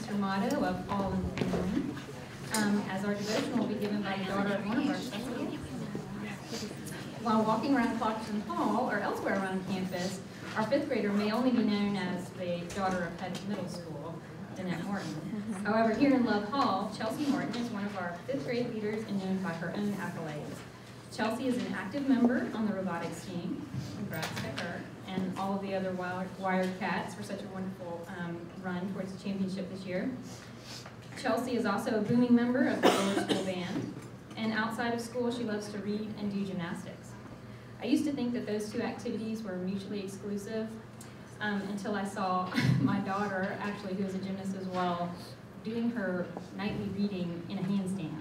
Westminster motto of all in one, as our devotion will be given by the daughter of one of our special guests. While walking around Clarkson Hall or elsewhere around campus, our fifth grader may only be known as the daughter of head of middle school, Danette Morton. However, here in Love Hall, Chelsea Morton is one of our fifth grade leaders and known by her own accolades. Chelsea is an active member on the robotics team. Congrats to her and all of the other Wildcats for such a wonderful run towards the championship this year. Chelsea is also a booming member of the lower school band, and outside of school she loves to read and do gymnastics. I used to think that those two activities were mutually exclusive until I saw my daughter, actually who is a gymnast as well, doing her nightly reading in a handstand.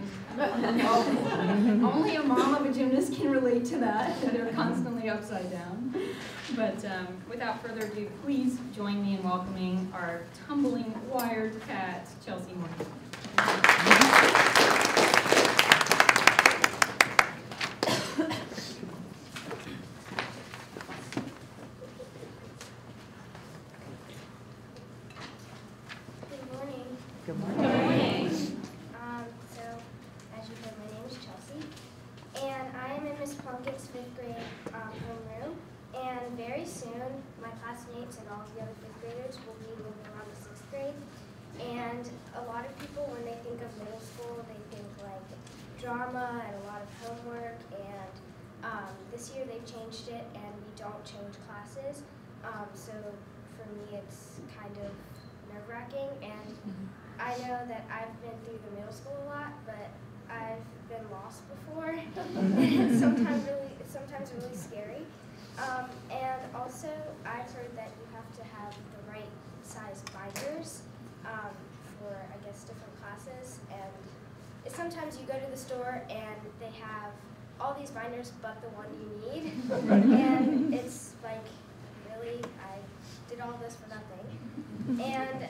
Only a mom of a gymnast can relate to that. They're constantly upside down. But without further ado, please join me in welcoming our tumbling wired cat, Chelsea Morton. Good morning. So, as you heard, my name is Chelsea, and I am in Miss Plunkett's 5th grade homeroom, and very soon my classmates and all of the other 5th graders will be moving on to 6th grade, and a lot of people, when they think of middle school, they think like drama and a lot of homework, and this year they've changed it, and we don't change classes, so for me it's kind of nerve-wracking, and I know that I've been through the middle school a lot, but I've been lost before, and it's sometimes really scary. And also, I've heard that you have to have the right size binders for, I guess, different classes. And sometimes you go to the store and they have all these binders but the one you need, and it's like, really, I did all this for nothing. And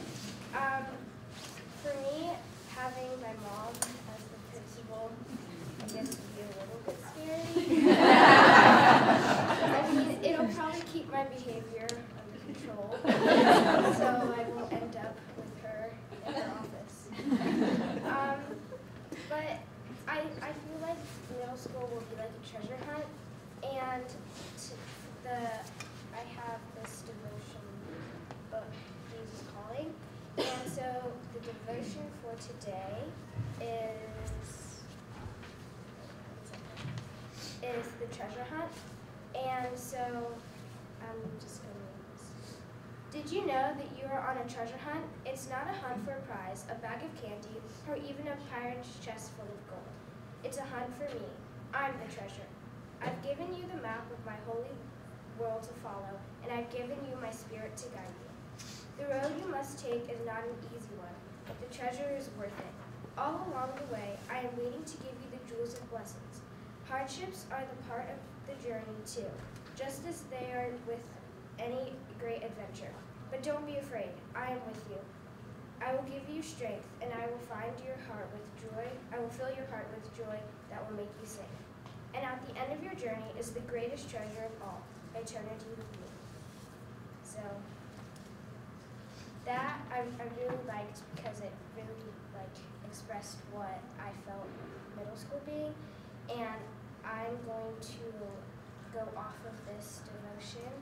for me, having my mom as the principal, I guess would be a little bit scary. I mean, it'll probably keep my behavior under control, so I won't end up with her in her office. But I feel like middle school will be like a treasure hunt, and I have this devotion book, Jesus Calling. And so the devotion for today is the treasure hunt. And so I'm just going to read this. Did you know that you are on a treasure hunt? It's not a hunt for a prize, a bag of candy, or even a pirate's chest full of gold. It's a hunt for me. I'm the treasure. I've given you the map of my holy world to follow, and I've given you my spirit to guide you. The road you must take is not an easy one, but the treasure is worth it. All along the way, I am waiting to give you the jewels of blessings. Hardships are the part of the journey too, just as they are with any great adventure. But don't be afraid, I am with you. I will give you strength, and I will fill your heart with joy that will make you sing. And at the end of your journey is the greatest treasure of all, eternity with me. So that I really liked because it really expressed what I felt middle school being, and I'm going to go off of this devotion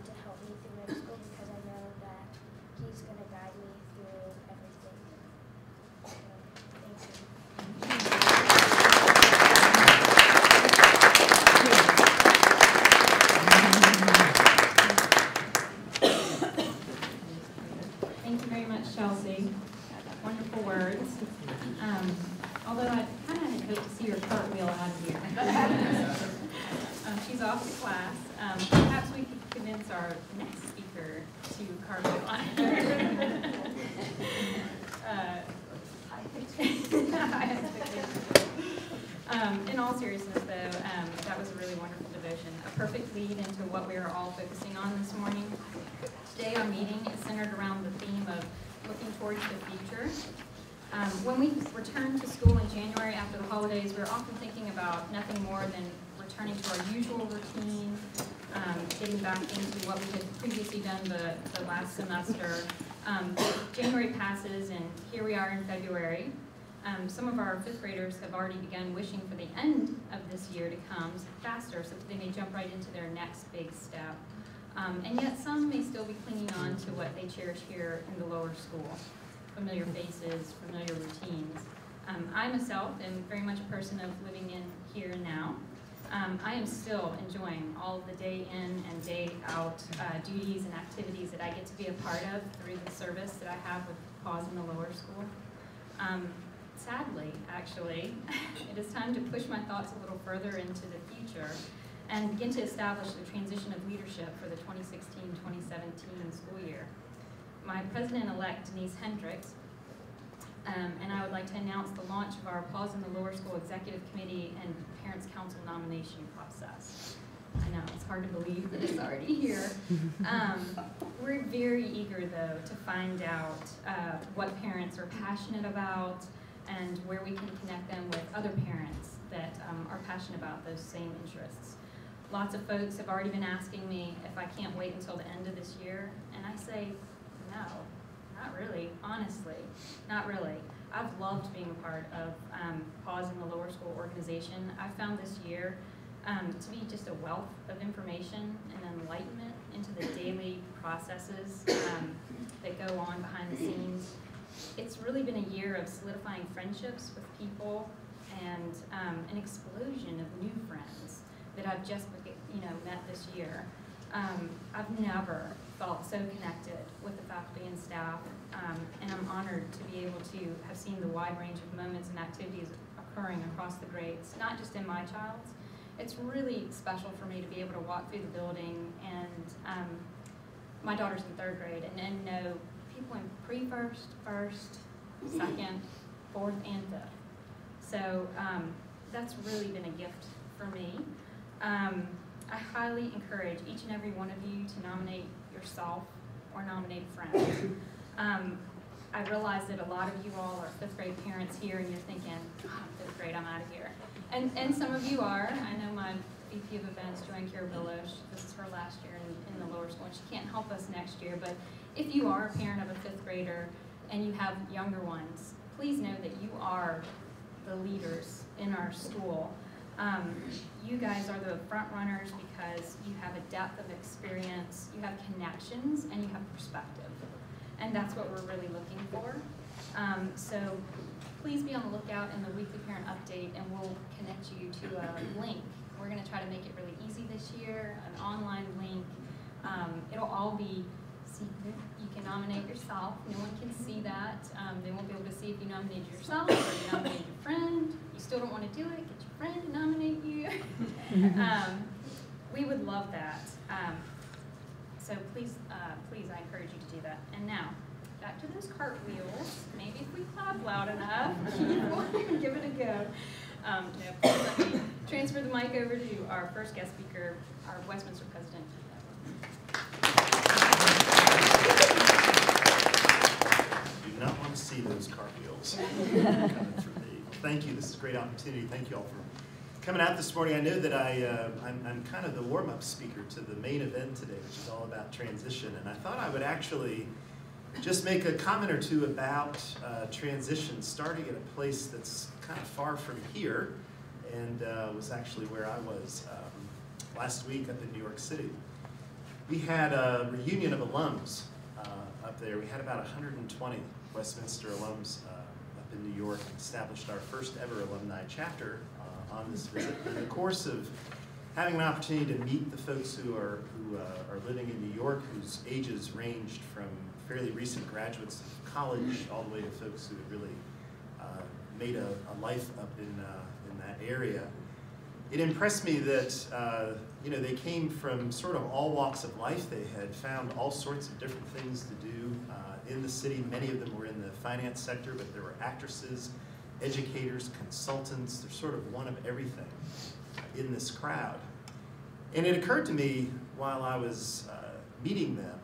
to help me through middle school because I know that he's going to guide me through everything. So, thank you. Thank you very much, Chelsea. Wonderful words. Although I kind of had hoped to see her cartwheel out of here. She's off to class. Perhaps we could convince our next speaker to cartwheel out of here. In all seriousness, though, that was a really wonderful devotion. A perfect lead into what we are all focusing on this morning. Today our meeting is centered around the theme of looking towards the future. When we return to school in January after the holidays, we're often thinking about nothing more than returning to our usual routine, getting back into what we had previously done the last semester. January passes, and here we are in February. Some of our fifth graders have already begun wishing for the end of this year to come faster so that they may jump right into their next big step. And yet some may still be clinging on to what they cherish here in the lower school. Familiar faces, familiar routines. I myself am very much a person of living in here and now. I am still enjoying all of the day in and day out duties and activities that I get to be a part of through the service that I have with Paws in the lower school. Sadly, actually, it is time to push my thoughts a little further into the future and begin to establish the transition of leadership for the 2016-2017 school year. My president-elect, Denise Hendricks, and I would like to announce the launch of our Paws in the Lower School Executive Committee and Parents Council nomination process. I know, it's hard to believe that it's already here. We're very eager, though, to find out what parents are passionate about and where we can connect them with other parents that are passionate about those same interests. Lots of folks have already been asking me if I can't wait until the end of this year, and I say, no, not really, honestly, not really. I've loved being a part of Paws in the Lower School organization. I found this year to be just a wealth of information and enlightenment into the daily processes that go on behind the scenes. It's really been a year of solidifying friendships with people and an explosion of new friends that I've just met this year. I've never felt so connected with the faculty and staff, and I'm honored to be able to have seen the wide range of moments and activities occurring across the grades, not just in my child's. It's really special for me to be able to walk through the building, and my daughter's in 3rd grade, and then know people in pre-first, first, second, fourth, and 5th. So that's really been a gift for me. I highly encourage each and every one of you to nominate yourself or nominate a friend. I realize that a lot of you all are 5th grade parents here, and you're thinking, oh, 5th grade, I'm out of here. And some of you are. I know my VP of events, Joanne Carabillo, this is her last year in the lower school, and she can't help us next year, but if you are a parent of a 5th grader and you have younger ones, please know that you are the leaders in our school. You guys are the front runners because you have a depth of experience, you have connections, and you have perspective. And that's what we're really looking for. So please be on the lookout in the weekly parent update, and we'll connect you to a link. We're going to try to make it really easy this year, an online link. It'll all be secret. You can nominate yourself. No one can see that. They won't be able to see if you nominated yourself or you nominated your friend. You still don't want to do it, get your friend to nominate you. We would love that. So please, I encourage you to do that. And now, back to those cartwheels. Maybe if we clap loud enough, we'll give it a go. No, let me transfer the mic over to our first guest speaker, our Westminster president. Do not want to see those cartwheels coming through me. Thank you. This is a great opportunity. Thank you all for coming out this morning. I know that I'm kind of the warm-up speaker to the main event today, which is all about transition. And I thought I would actually just make a comment or two about transition, starting at a place that's kind of far from here, and was actually where I was last week up in New York City. We had a reunion of alums up there. We had about 120 Westminster alums up in New York, and established our first ever alumni chapter on this visit. In the course of having an opportunity to meet the folks who are living in New York, whose ages ranged from fairly recent graduates of college all the way to folks who had really made a life up in that area. It impressed me that they came from sort of all walks of life. They had found all sorts of different things to do in the city. Many of them were in the finance sector, but there were actresses, educators, consultants. There's sort of one of everything in this crowd. And it occurred to me while I was meeting them,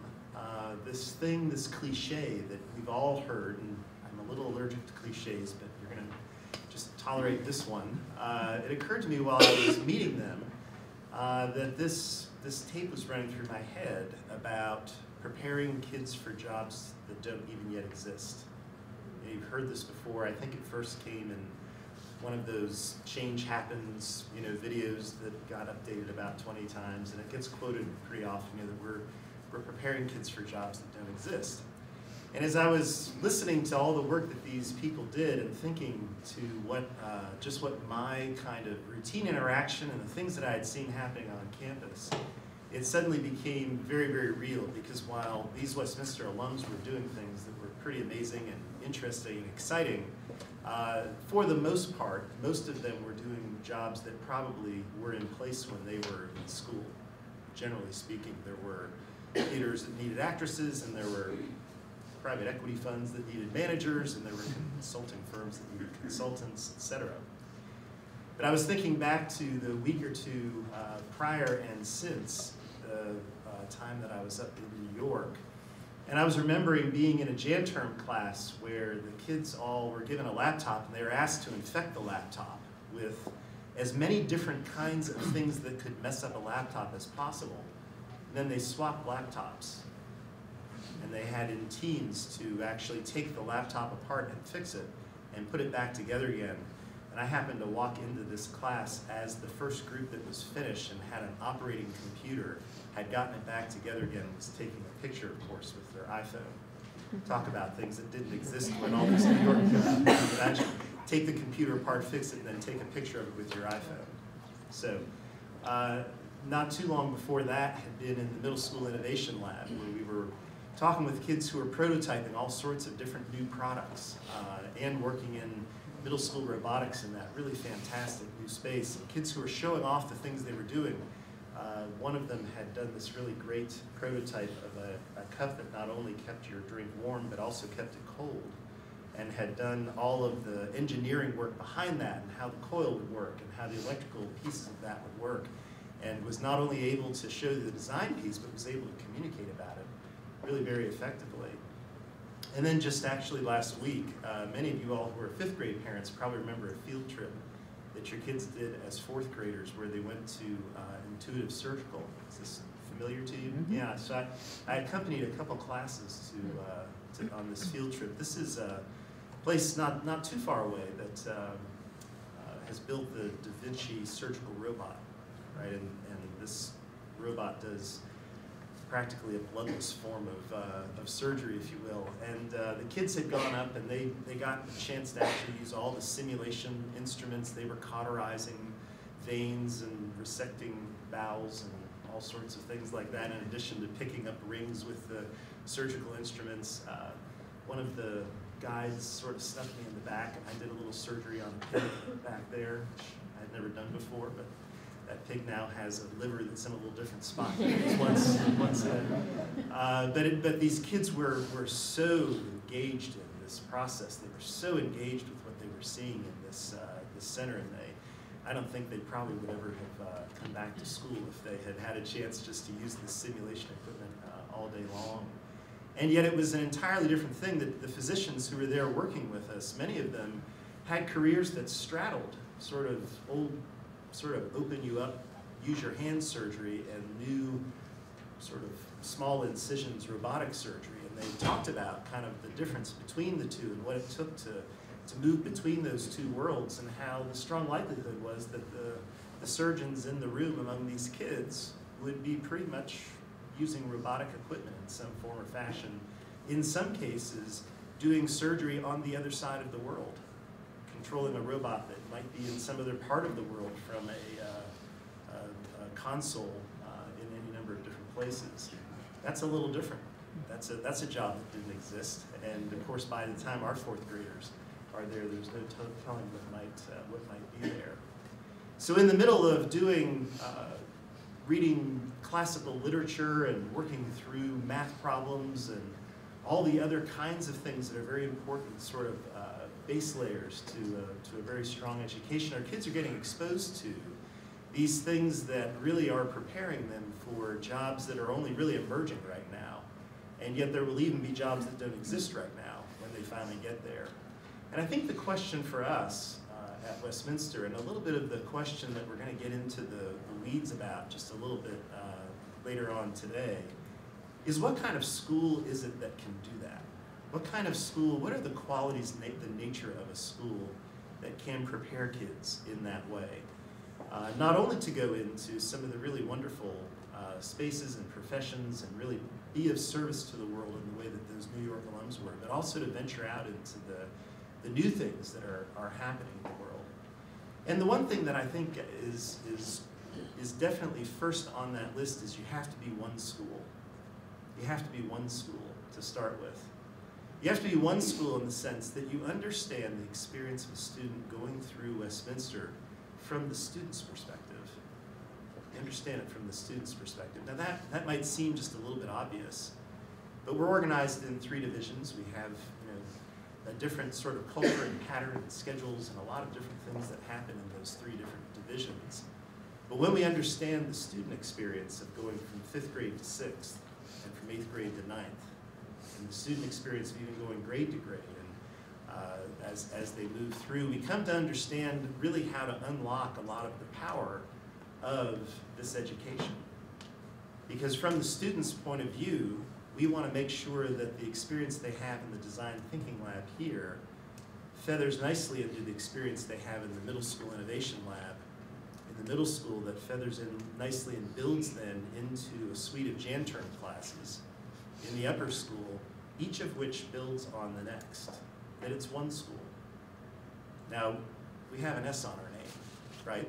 this cliche that we've all heard, and I'm a little allergic to cliches, but you're going to just tolerate this one. It occurred to me while I was meeting them that this tape was running through my head about preparing kids for jobs that don't even yet exist. You've heard this before. I think it first came in one of those change happens, videos that got updated about 20 times, and it gets quoted pretty often, that we're preparing kids for jobs that don't exist. And as I was listening to all the work that these people did and thinking to what my kind of routine interaction and the things that I had seen happening on campus, it suddenly became very, very real, because while these Westminster alums were doing things that were pretty amazing and interesting and exciting, for the most part, most of them were doing jobs that probably were in place when they were in school. Generally speaking, there were theaters that needed actresses, and there were private equity funds that needed managers, and there were consulting firms that needed consultants, etc. But I was thinking back to the week or two prior and since the time that I was up in New York, and I was remembering being in a Jan term class where the kids all were given a laptop, and they were asked to infect the laptop with as many different kinds of things that could mess up a laptop as possible. And then they swapped laptops, and they had in teams to actually take the laptop apart and fix it and put it back together again. And I happened to walk into this class as the first group that was finished and had an operating computer, had gotten it back together again, and was taking a picture, of course, with their iPhone. Talk about things that didn't exist when all this New York imagine. Take the computer apart, fix it, and then take a picture of it with your iPhone. So, not too long before that had been in the middle school innovation lab, where we were talking with kids who were prototyping all sorts of different new products and working in middle school robotics in that really fantastic new space. And kids who were showing off the things they were doing. One of them had done this really great prototype of a cup that not only kept your drink warm, but also kept it cold, and had done all of the engineering work behind that, and how the coil would work, and how the electrical pieces of that would work, and was not only able to show the design piece, but was able to communicate about it really very effectively. And then just actually last week, many of you all who are fifth grade parents probably remember a field trip that your kids did as fourth graders, where they went to Intuitive Surgical. Is this familiar to you? Mm-hmm. Yeah, so I accompanied a couple classes on this field trip. This is a place not too far away that has built the Da Vinci surgical robot, right? And this robot does practically a bloodless form of surgery, if you will. And the kids had gone up, and they got the chance to actually use all the simulation instruments. They were cauterizing veins and resecting bowels and all sorts of things like that, in addition to picking up rings with the surgical instruments. One of the guys sort of snuck me in the back, and I did a little surgery on a pig back there, which I had never done before, but that pig now has a liver that's in a little different spot than it was once then. But these kids were so engaged in this process. They were so engaged with what they were seeing in this center, and I don't think they probably would ever have come back to school if they had had a chance just to use this simulation equipment all day long. And yet it was an entirely different thing. That the physicians who were there working with us, many of them had careers that straddled sort of open you up, use your hand surgery, and new sort of small incisions robotic surgery. And they talked about kind of the difference between the two and what it took to move between those two worlds, and how the strong likelihood was that the surgeons in the room among these kids would be pretty much using robotic equipment in some form or fashion. In some cases, doing surgery on the other side of the world, controlling a robot that might be in some other part of the world from a console in any number of different places. That's a little different. That's a job that didn't exist. And of course, by the time our fourth graders are there, there's no telling what might be there. So in the middle of doing reading classical literature and working through math problems and all the other kinds of things that are very important sort of base layers to a very strong education, our kids are getting exposed to these things that really are preparing them for jobs that are only really emerging right now. And yet there will even be jobs that don't exist right now when they finally get there. And I think the question for us at Westminster, and a little bit of the question that we're going to get into the weeds about just a little bit later on today, is what kind of school is it that can do that? What kind of school, what are the qualities, the nature of a school that can prepare kids in that way? Not only to go into some of the really wonderful spaces and professions and really be of service to the world in the way that those New York alums were, but also to venture out into the new things that are happening in the world. And the one thing that I think is definitely first on that list is you have to be one school. You have to be one school to start with. You have to be one school in the sense that you understand the experience of a student going through Westminster from the student's perspective. You understand it from the student's perspective. Now that might seem just a little bit obvious, but we're organized in 3 divisions. We have a different sort of culture and pattern and schedules and a lot of different things that happen in those 3 different divisions. But when we understand the student experience of going from 5th grade to 6th and from 8th grade to 9th, and the student experience of even going grade to grade, and as they move through, we come to understand really how to unlock a lot of the power of this education. Because from the student's point of view, we want to make sure that the experience they have in the design thinking lab here feathers nicely into the experience they have in the middle school innovation lab in the middle school, that feathers in nicely and builds then into a suite of Jan-term classes in the upper school, each of which builds on the next, that it's one school. Now, we have an S on our name, right?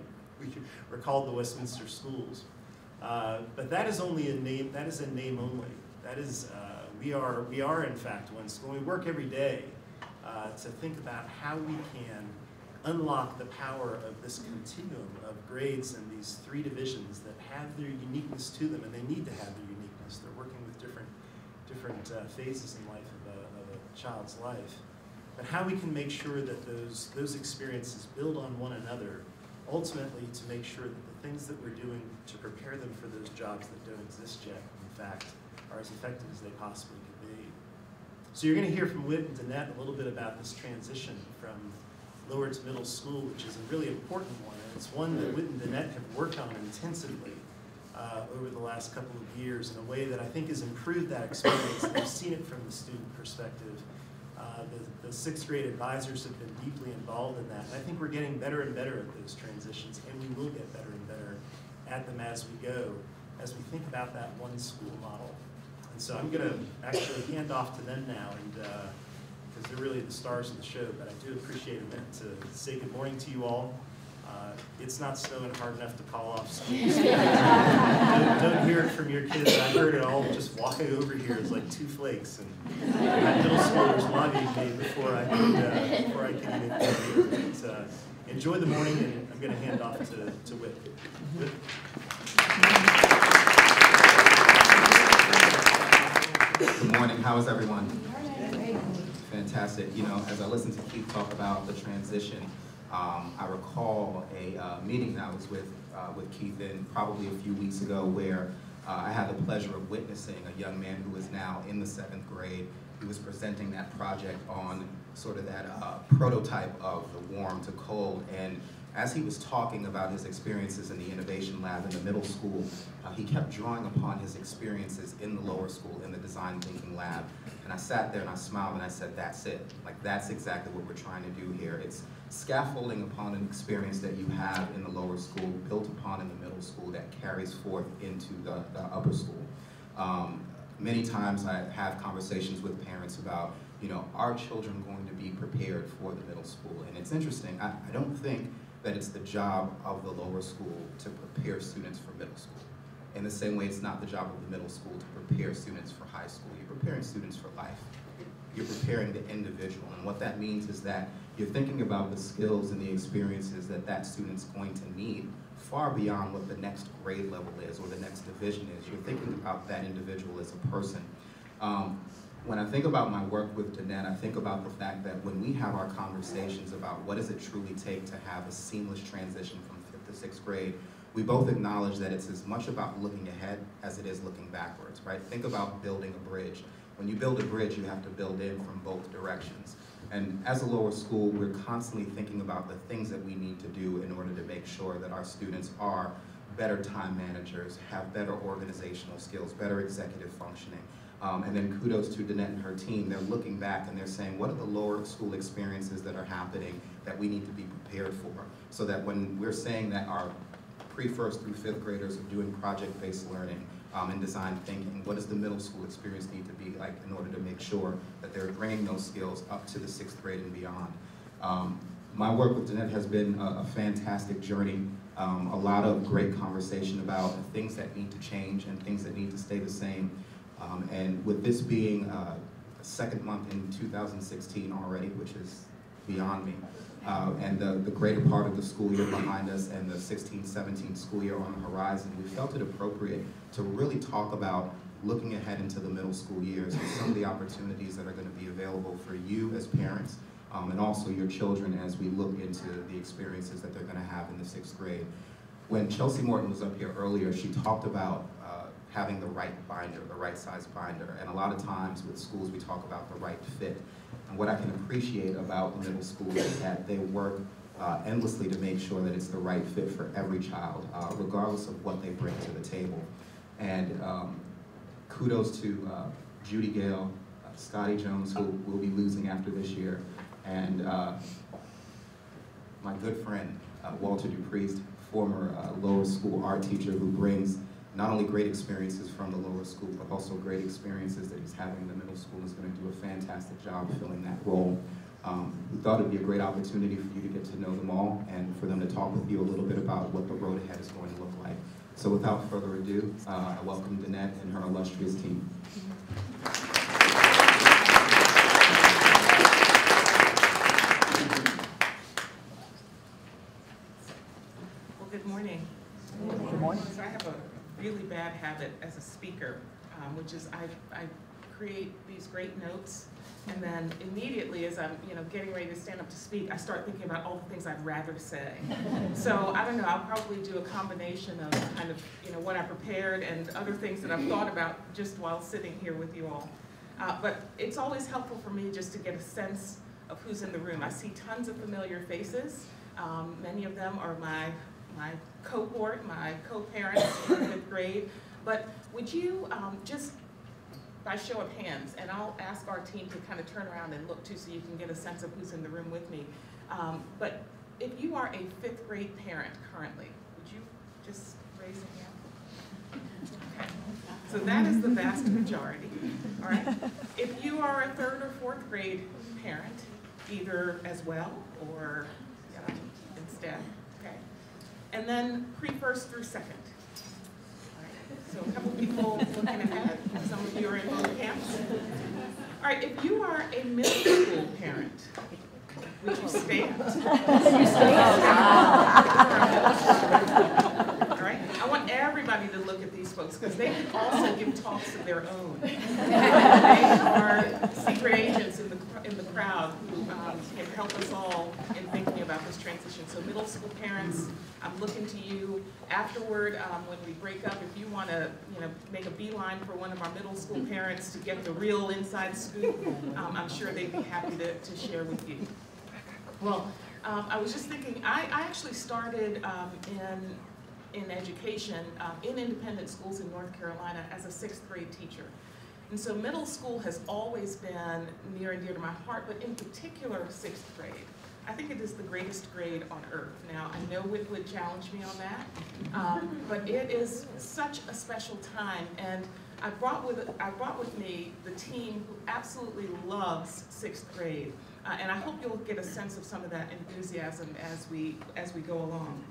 We're called the Westminster Schools. But that is only a name, that is a name only. That is, we are in fact one school. We work every day to think about how we can unlock the power of this continuum of grades and these 3 divisions that have their uniqueness to them, and they need to have their uniqueness. They're working with different phases in life of a child's life. But how we can make sure that those experiences build on one another, ultimately to make sure that the things that we're doing to prepare them for those jobs that don't exist yet, in fact, are as effective as they possibly could be. So you're going to hear from Whit and Danette a little bit about this transition from lower to middle school, which is a really important one, and it's one that Whit and Danette have worked on intensively over the last couple of years in a way that I think has improved that experience. They've seen it from the student perspective. The 6th grade advisors have been deeply involved in that, and I think we're getting better and better at those transitions, and we will get better and better at them as we go, as we think about that one school model. And so I'm going to actually hand off to them now, and because they're really the stars of the show, but I do appreciate a minute to say good morning to you all. It's not snowing hard enough to call off school. Don't hear it from your kids. I heard it all just walking over here as like 2 flakes, and my middle schoolers lobbied me before I could even get here. But, enjoy the morning, and I'm going to hand off to Whit. Whit. Good morning. How is everyone? Fantastic. You know, as I listen to Keith talk about the transition, I recall a meeting that I was with Keith in probably a few weeks ago, where I had the pleasure of witnessing a young man who is now in the 7th grade. He was presenting that project on sort of that prototype of the warm to cold. And as he was talking about his experiences in the innovation lab in the middle school, he kept drawing upon his experiences in the lower school, in the design thinking lab. And I sat there and I smiled and I said, that's it. Like, that's exactly what we're trying to do here. It's scaffolding upon an experience that you have in the lower school, built upon in the middle school, that carries forth into the upper school. Many times I have conversations with parents about, you know, are children going to be prepared for the middle school? And it's interesting, I don't think that it's the job of the lower school to prepare students for middle school. In the same way, it's not the job of the middle school to prepare students for high school. You're preparing students for life. You're preparing the individual. And what that means is that you're thinking about the skills and the experiences that that student's going to need far beyond what the next grade level is or the next division is. You're thinking about that individual as a person. When I think about my work with Danette, I think about the fact that when we have our conversations about what does it truly take to have a seamless transition from 5th to 6th grade, we both acknowledge that it's as much about looking ahead as it is looking backwards, right? Think about building a bridge. When you build a bridge, you have to build in from both directions. And as a lower school, we're constantly thinking about the things that we need to do in order to make sure that our students are better time managers, have better organizational skills, better executive functioning. And then kudos to Danette and her team. They're looking back and they're saying, what are the lower school experiences that are happening that we need to be prepared for? So that when we're saying that our pre-first through fifth graders are doing project-based learning and design thinking, what does the middle school experience need to be like in order to make sure that they're bringing those skills up to the sixth grade and beyond? My work with Danette has been a fantastic journey. A lot of great conversation about things that need to change and things that need to stay the same. And with this being the second month in 2016 already, which is beyond me, and the greater part of the school year behind us and the 16-17 school year on the horizon, we felt it appropriate to really talk about looking ahead into the middle school years and some of the opportunities that are going to be available for you as parents and also your children as we look into the experiences that they're going to have in the sixth grade. When Chelsea Morton was up here earlier, she talked about having the right binder, the right size binder. And a lot of times with schools, we talk about the right fit. And what I can appreciate about middle school is that they work endlessly to make sure that it's the right fit for every child, regardless of what they bring to the table. And kudos to Judy Gale, Scotty Jones, who will be losing after this year, and my good friend, Walter Dupriest, former lower school art teacher who brings not only great experiences from the lower school, but also great experiences that he's having in the middle school, is going to do a fantastic job filling that role. We thought it'd be a great opportunity for you to get to know them all and for them to talk with you a little bit about what the road ahead is going to look like. So without further ado, I welcome Danette and her illustrious team. Well, good morning. Good morning. So I have a really bad habit as a speaker, which is I create these great notes, and then immediately as I'm getting ready to stand up to speak, I start thinking about all the things I'd rather say. So I don't know, I'll probably do a combination of kind of what I prepared and other things that I've thought about just while sitting here with you all. But it's always helpful for me just to get a sense of who's in the room. I see tons of familiar faces. Many of them are my cohort, my co-parents in fifth grade. But would you just, by show of hands, and I'll ask our team to kind of turn around and look too so you can get a sense of who's in the room with me. But if you are a fifth grade parent currently, would you just raise a hand? Okay. So that is the vast majority, all right? If you are a third or fourth grade parent, either as well or instead, okay? And then pre-first through second. All right. So a couple people looking ahead. Some of you are in both camps. All right, if you are a middle school parent, would you stand? All right, I want everybody to look at these folks because they can also give talks of their own. They are secret agents in the crowd who can help us all in thinking about this transition. So middle school parents, I'm looking to you. Afterward, when we break up, if you want to make a beeline for one of our middle school parents to get the real inside scoop, I'm sure they'd be happy to share with you. Well, I was just thinking, I actually started in education in independent schools in North Carolina as a sixth grade teacher. And so middle school has always been near and dear to my heart, but in particular sixth grade. I think it is the greatest grade on earth. Now, I know it would challenge me on that, but it is such a special time. And I brought with me the team who absolutely loves sixth grade. And I hope you'll get a sense of some of that enthusiasm as we go along.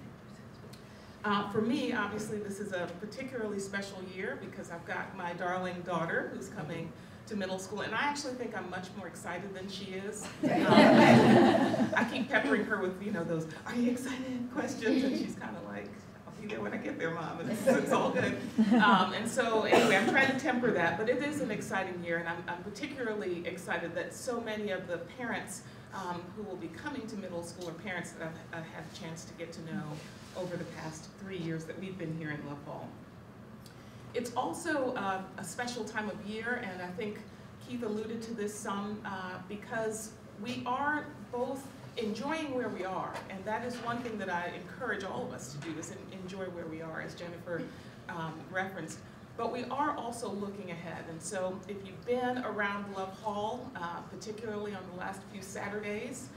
For me, obviously, this is a particularly special year because I've got my darling daughter who's coming to middle school, and I actually think I'm much more excited than she is. I keep peppering her with, those "Are you excited?" questions, and she's kind of like, "I'll be there when I get there, Mom," and it's all good. And so anyway, I'm trying to temper that, but it is an exciting year, and I'm particularly excited that so many of the parents who will be coming to middle school are parents that I've had a chance to get to know over the past 3 years that we've been here in La Fall. It's also a special time of year, and I think Keith alluded to this some, because we are both enjoying where we are. And that is one thing that I encourage all of us to do, is enjoy where we are, as Jennifer referenced. But we are also looking ahead. And so if you've been around Love Hall, particularly on the last few Saturdays,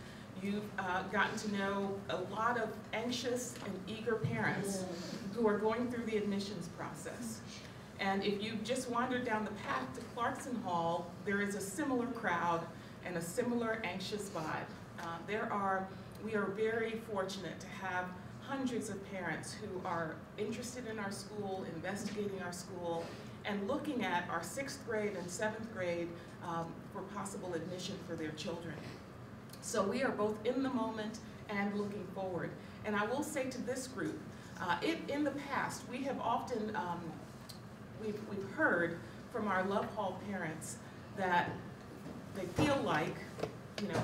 you've gotten to know a lot of anxious and eager parents who are going through the admissions process. And if you've just wandered down the path to Clarkson Hall, there is a similar crowd and a similar anxious vibe. We are very fortunate to have hundreds of parents who are interested in our school, investigating our school, and looking at our 6th grade and 7th grade for possible admission for their children. So we are both in the moment and looking forward. And I will say to this group, in the past, we have often, we've heard from our Love Hall parents that they feel like,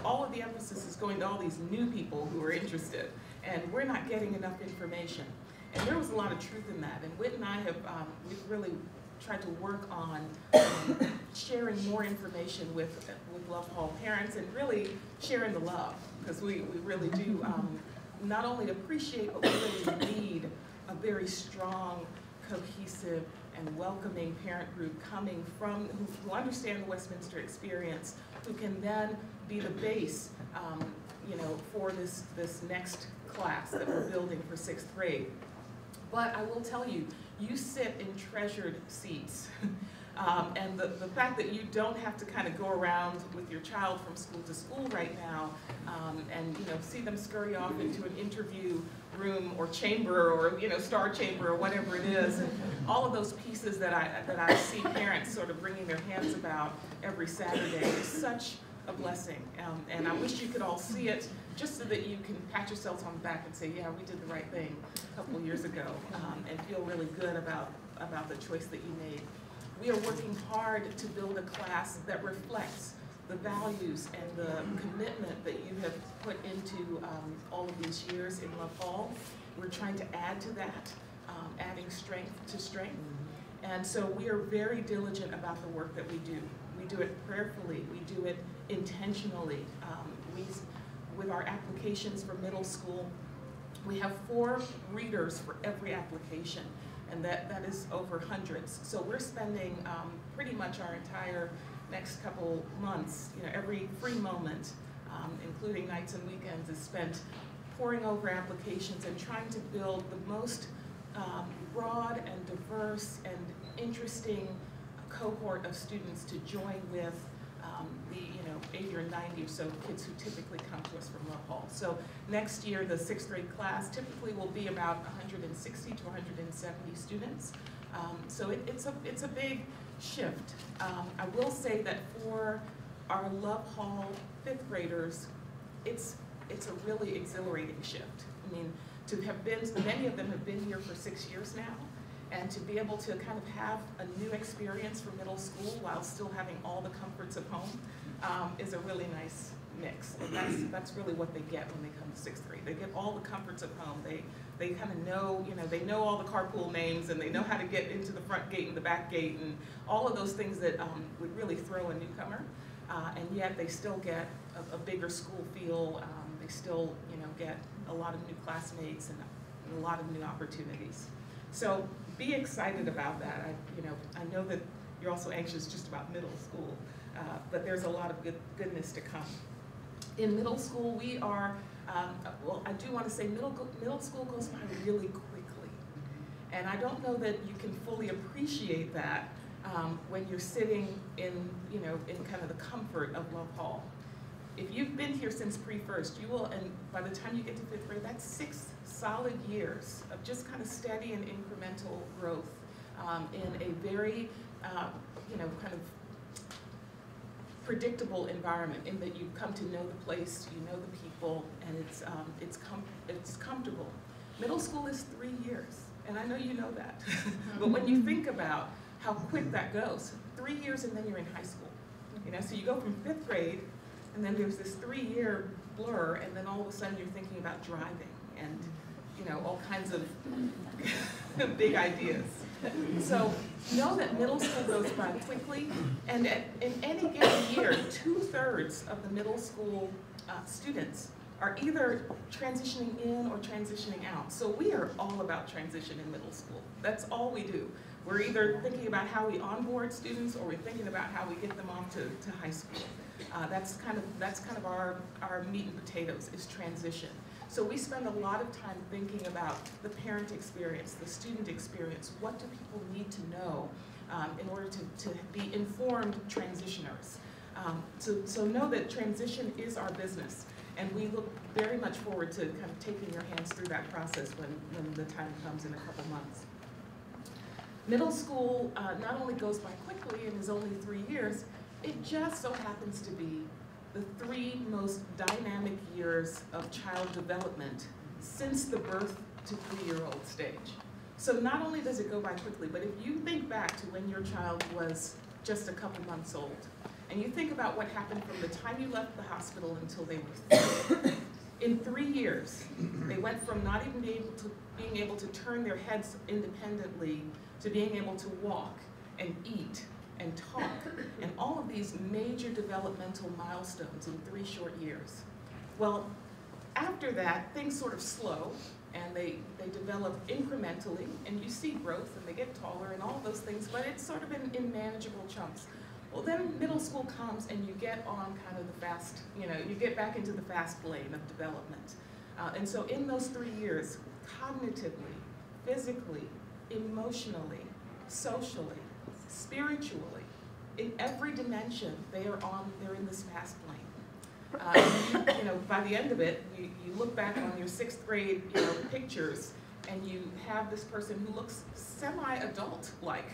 all of the emphasis is going to all these new people who are interested, and we're not getting enough information. And there was a lot of truth in that. And Whit and I have, we've really tried to work on sharing more information with Love Hall parents, and really sharing the love, because we really do not only appreciate, but we really need a very strong, cohesive, and welcoming parent group coming from, who understand the Westminster experience, who can then be the base, for this next class that we're building for 6th grade. But I will tell you, you sit in treasured seats. And the fact that you don't have to kind of go around with your child from school to school right now, and see them scurry off into an interview room or chamber, or star chamber, or whatever it is, and all of those pieces that I see parents sort of wringing their hands about every Saturday is such a blessing. And I wish you could all see it, just so that you can pat yourselves on the back and say, yeah, we did the right thing a couple of years ago, and feel really good about the choice that you made. We are working hard to build a class that reflects the values and the commitment that you have put into all of these years in Love Hall. We're trying to add to that, adding strength to strength. And so we are very diligent about the work that we do. We do it prayerfully, we do it intentionally. With our applications for middle school, we have 4 readers for every application, and that is over hundreds. So we're spending pretty much our entire next couple months, every free moment, including nights and weekends, is spent poring over applications and trying to build the most broad and diverse and interesting cohort of students to join with the 80 or 90 or so kids who typically come to us from Love Hall. So next year, the 6th grade class typically will be about 160 to 170 students. So it's a big shift. I will say that for our Love Hall 5th graders, it's a really exhilarating shift. I mean, to have been, many of them have been here for 6 years now, and to be able to kind of have a new experience for middle school while still having all the comforts of home is a really nice mix. And that's really what they get when they come to 6th grade. They get all the comforts of home. They kind of know, they know all the carpool names, and they know how to get into the front gate and the back gate, and all of those things that would really throw a newcomer. And yet they still get a bigger school feel. They still, get a lot of new classmates and a lot of new opportunities. So be excited about that. I know that you're also anxious just about middle school, but there's a lot of goodness to come. In middle school, we are, well, I do want to say middle school goes by really quickly. And I don't know that you can fully appreciate that when you're sitting in, in kind of the comfort of Love Hall. If you've been here since pre-first, you will, and by the time you get to 5th grade, that's 6 solid years of just kind of steady and incremental growth in a very, kind of predictable environment, in that you come to know the place, you know the people, and it's comfortable. Middle school is 3 years, and I know you know that. But when you think about how quick that goes, 3 years and then you're in high school. So you go from 5th grade, and then there's this 3-year blur, and then all of a sudden you're thinking about driving and all kinds of big ideas. So know that middle school goes by quickly, and in any given year, 2/3 of the middle school students are either transitioning in or transitioning out. So we are all about transition in middle school. That's all we do. We're either thinking about how we onboard students, or we're thinking about how we get them off to high school. That's kind of our meat and potatoes, is transition. So we spend a lot of time thinking about the parent experience, the student experience. What do people need to know in order to be informed transitioners? So know that transition is our business, and we look very much forward to kind of taking your hands through that process when the time comes in a couple months. Middle school not only goes by quickly and is only 3 years, it just so happens to be the 3 most dynamic years of child development since the birth to 3-year-old stage. So not only does it go by quickly, but if you think back to when your child was just a couple months old, and you think about what happened from the time you left the hospital until they were 3, in 3 years, they went from not even being able to turn their heads independently to being able to walk and eat and talk, and all of these major developmental milestones in 3 short years. Well, after that, things sort of slow, and they develop incrementally, and you see growth, and they get taller and all those things, but it's sort of in manageable chunks. Well, then middle school comes, and you get on kind of the fast, you get back into the fast lane of development. And so in those 3 years, cognitively, physically, emotionally, socially, spiritually, in every dimension, they're in this fast lane. By the end of it, you look back on your 6th grade pictures, and you have this person who looks semi-adult-like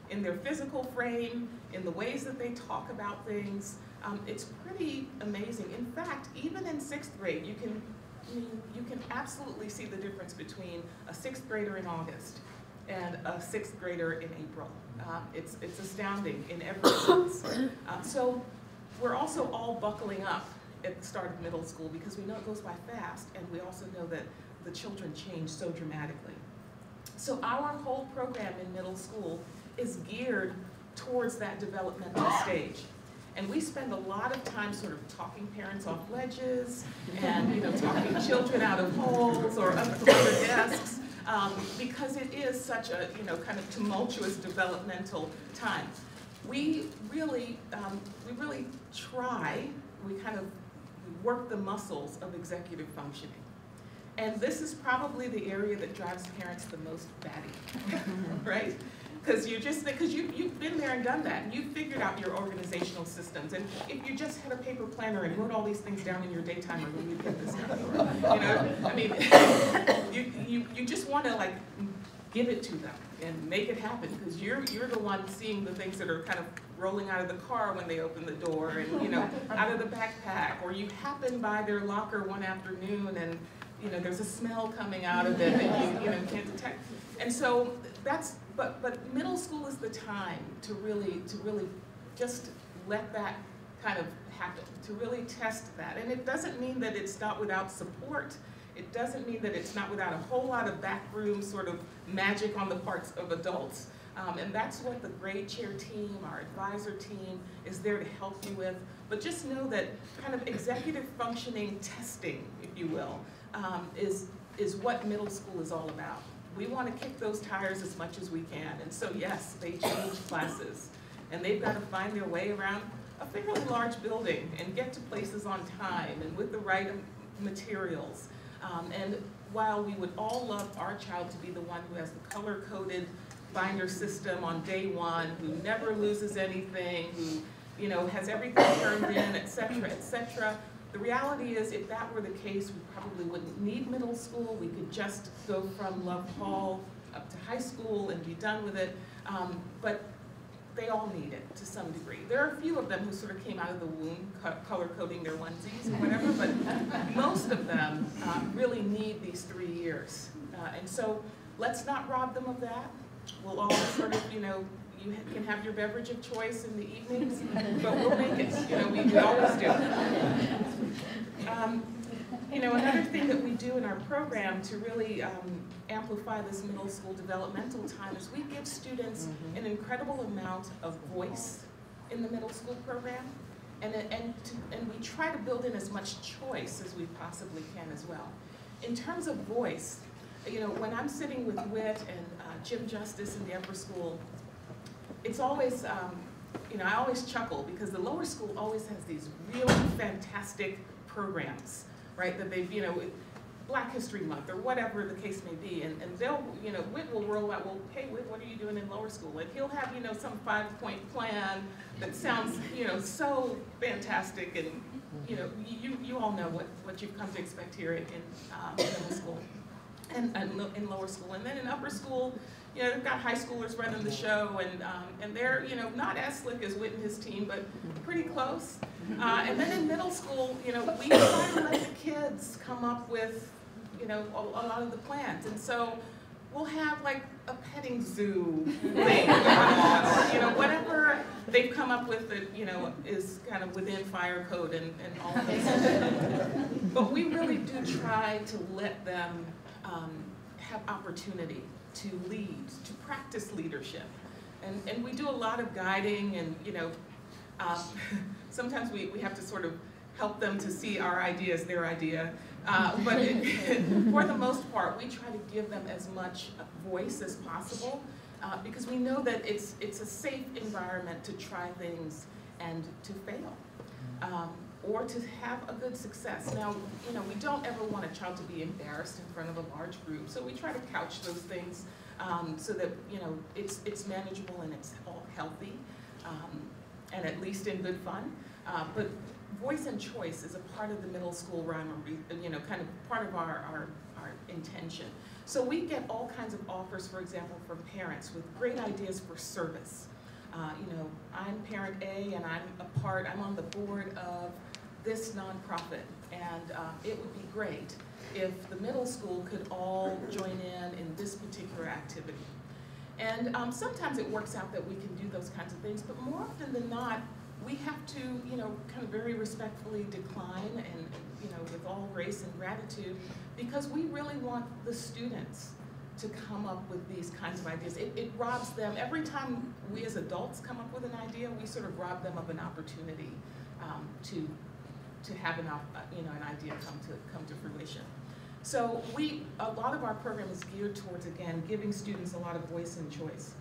in their physical frame, in the ways that they talk about things. It's pretty amazing. In fact, even in 6th grade, you can absolutely see the difference between a 6th grader in August and a 6th grader in April. It's astounding in every sense. So we're also all buckling up at the start of middle school, because we know it goes by fast, and we also know that the children change so dramatically. So our whole program in middle school is geared towards that developmental stage. And we spend a lot of time sort of talking parents off ledges, and talking children out of holes or up to their desks, because it is such a kind of tumultuous developmental time. We really try. We work the muscles of executive functioning, and this is probably the area that drives parents the most batty, right? Because you've been there and done that, and you've figured out your organizational systems. And if you just had a paper planner and wrote all these things down in your daytimer, then you'd get this done. I mean, you just want to give it to them and make it happen, because you're the one seeing the things that are kind of rolling out of the car when they open the door, and out of the backpack, or you happen by their locker one afternoon and there's a smell coming out of it that you can't detect. And so but middle school is the time to really just let that kind of happen, to really test that. And it doesn't mean that it's not without support. It doesn't mean that it's not without a whole lot of backroom sort of magic on the parts of adults. And that's what the grade chair team, our advisor team, is there to help you with. But just know that kind of executive functioning testing, if you will, is what middle school is all about. We want to kick those tires as much as we can. And so yes, they change classes, and they've got to find their way around a fairly large building and get to places on time and with the right materials. And while we would all love our child to be the one who has the color-coded binder system on day 1, who never loses anything, who has everything turned in, et cetera, the reality is, if that were the case, we probably wouldn't need middle school. We could just go from Love Hall up to high school and be done with it. But they all need it to some degree. There are a few of them who sort of came out of the womb color-coding their onesies or whatever, but most of them really need these 3 years. And so let's not rob them of that. We'll all sort of, you can have your beverage of choice in the evenings, but we'll make it. We always do. Another thing that we do in our program to really amplify this middle school developmental time is we give students an incredible amount of voice in the middle school program. And we try to build in as much choice as we possibly can as well. In terms of voice, you know, when I'm sitting with Whit and Jim Justice in the upper school, it's always, you know, I always chuckle because the lower school always has these really fantastic programs, right, that they've, you know, Black History Month or whatever the case may be, and they'll, you know, Whit will roll out, well, hey, Whit, what are you doing in lower school? And he'll have, you know, some 5-point plan that sounds, you know, so fantastic, and, you know, you all know what you've come to expect here in middle school and in lower school. And then in upper school, you know, they've got high schoolers running the show, and they're, you know, not as slick as Whit and his team, but pretty close. And then in middle school, you know, we try to let the kids come up with, you know, a lot of the plans. And so we'll have like a petting zoo thing going on, or, you know, whatever they've come up with that, you know, is kind of within fire code and all of this. But we really do try to let them have opportunity to lead, to practice leadership. And we do a lot of guiding, and, you know, sometimes we have to sort of help them to see our idea as their idea. But for the most part, we try to give them as much voice as possible because we know that it's a safe environment to try things and to fail. Or to have a good success. Now, you know, we don't ever want a child to be embarrassed in front of a large group, so we try to couch those things so that, you know, it's manageable and it's all healthy, and at least in good fun. But voice and choice is a part of the middle school rhyme, or, you know, kind of part of our intention. So we get all kinds of offers, for example, from parents with great ideas for service. You know, I'm parent A, and I'm on the board of this nonprofit, and it would be great if the middle school could all join in this particular activity. And sometimes it works out that we can do those kinds of things, but more often than not, we have to, you know, kind of very respectfully decline, and, you know, with all grace and gratitude, because we really want the students to come up with these kinds of ideas. It robs them, every time we as adults come up with an idea, we sort of rob them of an opportunity to have an idea come to fruition. So a lot of our program is geared towards, again, giving students a lot of voice and choice.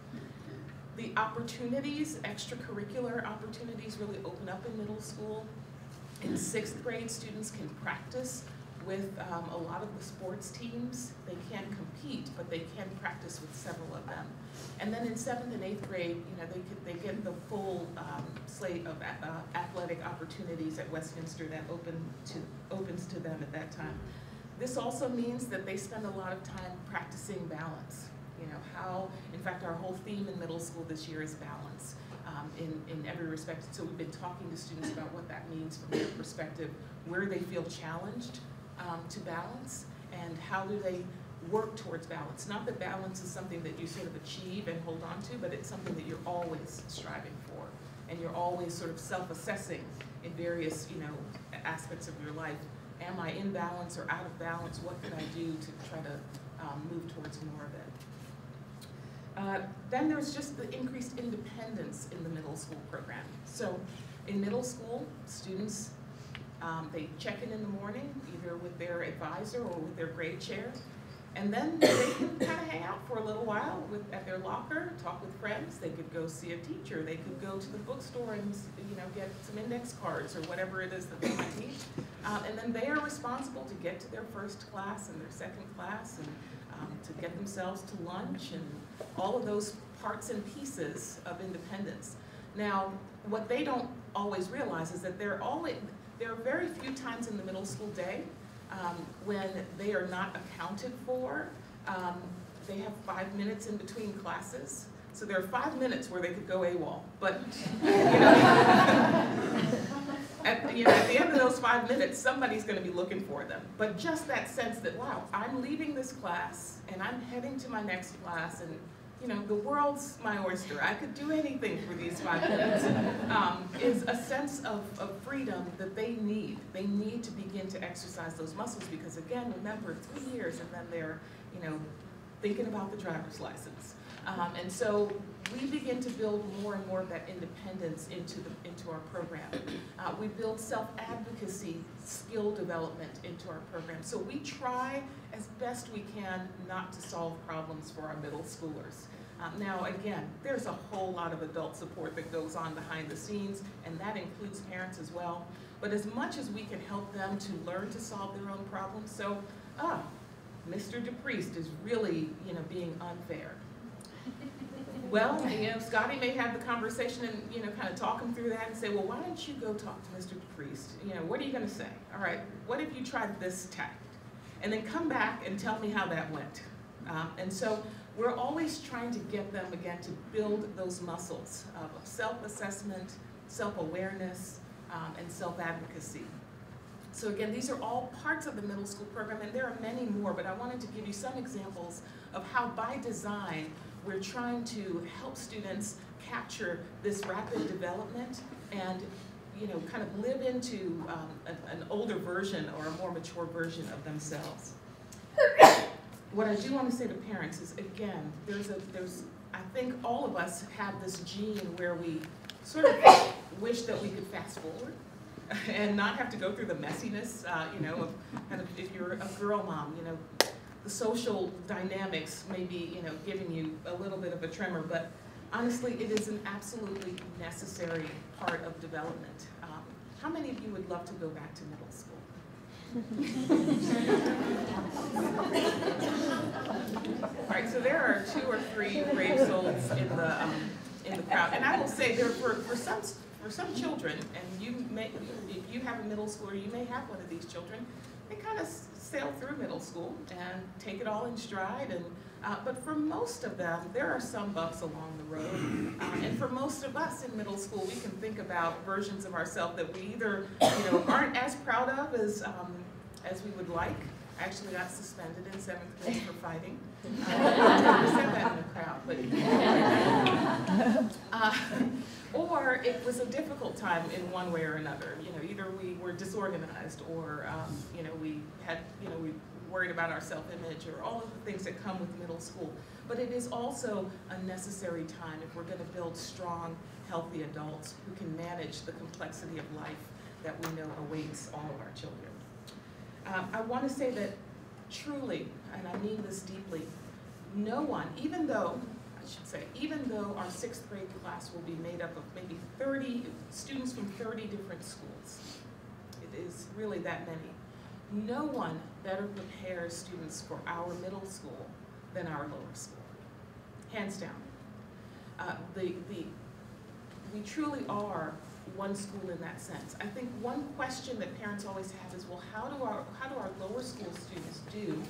The opportunities, extracurricular opportunities, really open up in middle school. In 6th grade, students can practice with a lot of the sports teams. They can't compete, but they can practice with several of them. And then in 7th and 8th grade, you know, they get the full slate of athletic opportunities at Westminster that opens to them at that time. This also means that they spend a lot of time practicing balance. You know, how, in fact, our whole theme in middle school this year is balance in every respect. So we've been talking to students about what that means from their perspective, where they feel challenged to balance, and how do they work towards balance. Not that balance is something that you sort of achieve and hold on to, but it's something that you're always striving for, and you're always sort of self-assessing in various, you know, aspects of your life. Am I in balance or out of balance? What can I do to try to move towards more of it? Then there's just the increased independence in the middle school program. So in middle school, students, they check in the morning, either with their advisor or with their grade chair, and then they can kind of hang out for a little while at their locker, talk with friends. They could go see a teacher. They could go to the bookstore and, you know, get some index cards or whatever it is that they might need. And then they are responsible to get to their first class and their second class, and to get themselves to lunch, and all of those parts and pieces of independence. Now, what they don't always realize is that there are very few times in the middle school day when they are not accounted for. They have 5 minutes in between classes. So there are 5 minutes where they could go AWOL. But, at the end of those 5 minutes, somebody's going to be looking for them. But just that sense that, wow, I'm leaving this class and I'm heading to my next class, and, you know, the world's my oyster. I could do anything for these 5 minutes. Is a sense of freedom that they need. They need to begin to exercise those muscles because, again, remember, 3 years and then they're, you know, thinking about the driver's license. And so we begin to build more and more of that independence into our program. We build self-advocacy skill development into our program. So we try as best we can not to solve problems for our middle schoolers. Now again, there's a whole lot of adult support that goes on behind the scenes, and that includes parents as well. But as much as we can help them to learn to solve their own problems, so, Mr. DePriest is really, being unfair. Well, Scotty may have the conversation and, kind of talk him through that and say, well, why don't you go talk to Mr. DePriest? What are you going to say? All right, what if you tried this tact? And then come back and tell me how that went. And so we're always trying to get them, again, to build those muscles of self-assessment, self-awareness, and self-advocacy. So again, these are all parts of the middle school program, and there are many more, but I wanted to give you some examples of how by design we're trying to help students capture this rapid development and kind of live into an older version or a more mature version of themselves. What I do want to say to parents is, again, I think all of us have this gene where we sort of wish that we could fast forward and not have to go through the messiness, of kind of, if you're a girl mom, the social dynamics may be, giving you a little bit of a tremor, but honestly, it is an absolutely necessary part of development. How many of you would love to go back to middle school? All right, so there are 2 or 3 brave souls in the crowd, and I will say there for some children, and if you have a middle schooler, you may have one of these children. They kind of sail through middle school and take it all in stride, and but for most of them, there are some bumps along the road, and for most of us in middle school, we can think about versions of ourselves that we either aren't as proud of as we would like. I actually got suspended in 7th grade for fighting. I never said that in the crowd, but or it was a difficult time in one way or another. Either we were disorganized, or we had we worried about our self-image, or all of the things that come with middle school. But it is also a necessary time if we're going to build strong, healthy adults who can manage the complexity of life that we know awaits all of our children. I want to say that truly, and I mean this deeply, no one, even though our 6th grade class will be made up of maybe 30 students from 30 different schools, it is really that many, no one better prepares students for our middle school than our lower school, hands down. We truly are one school in that sense. I think one question that parents always have is, well, how do our lower school students do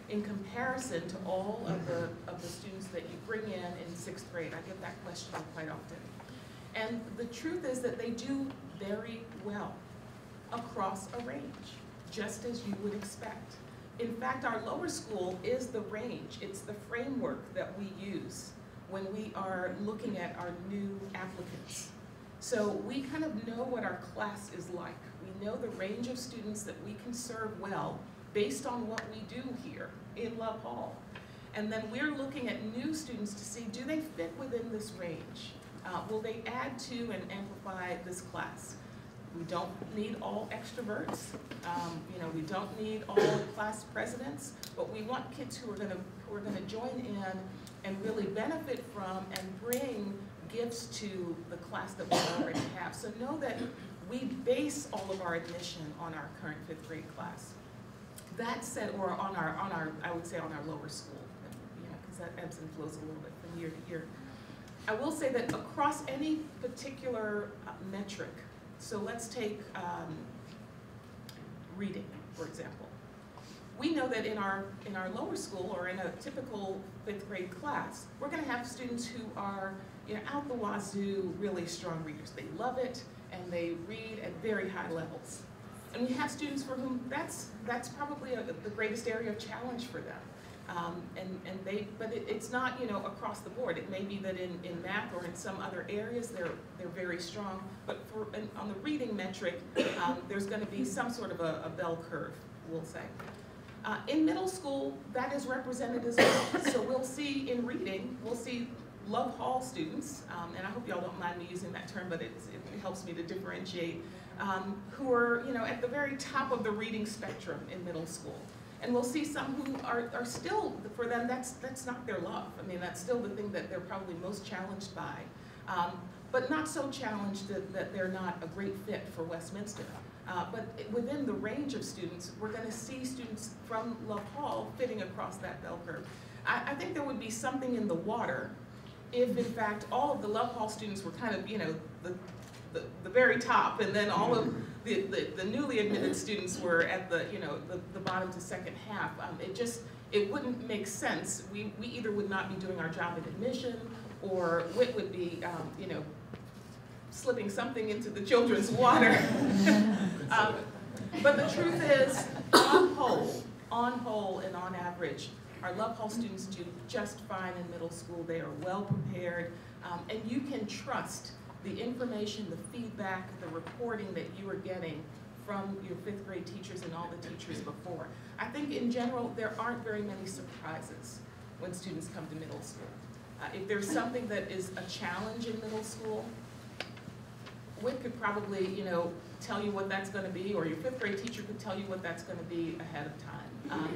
in comparison to all of the students that you bring in 6th grade? I get that question quite often. And the truth is that they do very well across a range, just as you would expect. In fact, our lower school is the range. It's the framework that we use when we are looking at our new applicants. So we kind of know what our class is like. We know the range of students that we can serve well based on what we do here in Love Hall. And then we're looking at new students to see, do they fit within this range? Will they add to and amplify this class? We don't need all extroverts. We don't need all class presidents, but we want kids who are going to join in and really benefit from and bring gifts to the class that we already have. So know that we base all of our admission on our current 5th grade class. That said, or on our I would say on our lower school, because that ebbs and flows a little bit from year to year. I will say that across any particular metric, so let's take reading, for example. We know that in our lower school, or in a typical 5th grade class, we're going to have students who are out the wazoo, really strong readers. They love it, and they read at very high levels. And we have students for whom that's probably the greatest area of challenge for them. But it's not across the board. It may be that in math or in some other areas they're very strong. But on the reading metric, there's going to be some sort of a bell curve, we'll say. In middle school, that is represented as well. So we'll see in reading, we'll see Love Hall students, and I hope y'all don't mind me using that term, but it helps me to differentiate, who are, you know, at the very top of the reading spectrum in middle school. And we'll see some who are still, for them, that's not their love. I mean, that's still the thing that they're probably most challenged by, but not so challenged that they're not a great fit for Westminster. But within the range of students, we're going to see students from Love Hall fitting across that bell curve. I think there would be something in the water if, in fact, all of the Love Hall students were kind of, you know, the very top, and then all of the newly admitted students were at the, you know, the bottom to second half. It wouldn't make sense. We either would not be doing our job in admission, or WIT would be, you know, slipping something into the children's water. But the truth is, on whole and on average, our Love Hall students do just fine in middle school. They are well prepared, and you can trust the information, the feedback, the reporting that you are getting from your 5th grade teachers and all the teachers before. I think in general, there aren't very many surprises when students come to middle school. If there's something that is a challenge in middle school, WIT could probably, you know, tell you what that's going to be, or your 5th grade teacher could tell you what that's going to be ahead of time.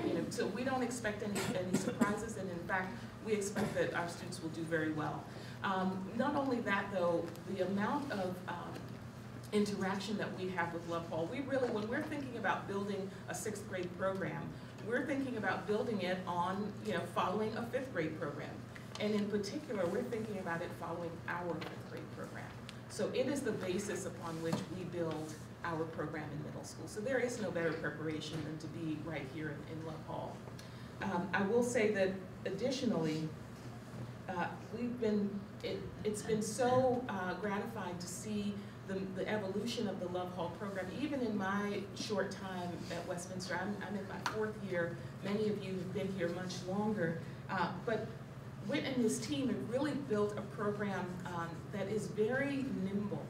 You know, so we don't expect any surprises, and in fact, we expect that our students will do very well. Not only that, though, the amount of interaction that we have with Love Hall, we really, when we're thinking about building a 6th grade program, we're thinking about building it on, you know, following a 5th grade program. And in particular, we're thinking about it following our 5th grade program. So it is the basis upon which we build our program in middle school. So there is no better preparation than to be right here in Love Hall. I will say that additionally, it's been so gratifying to see the evolution of the Love Hall program. Even in my short time at Westminster, I'm in my 4th year. Many of you have been here much longer, but Whit and his team have really built a program that is very nimble.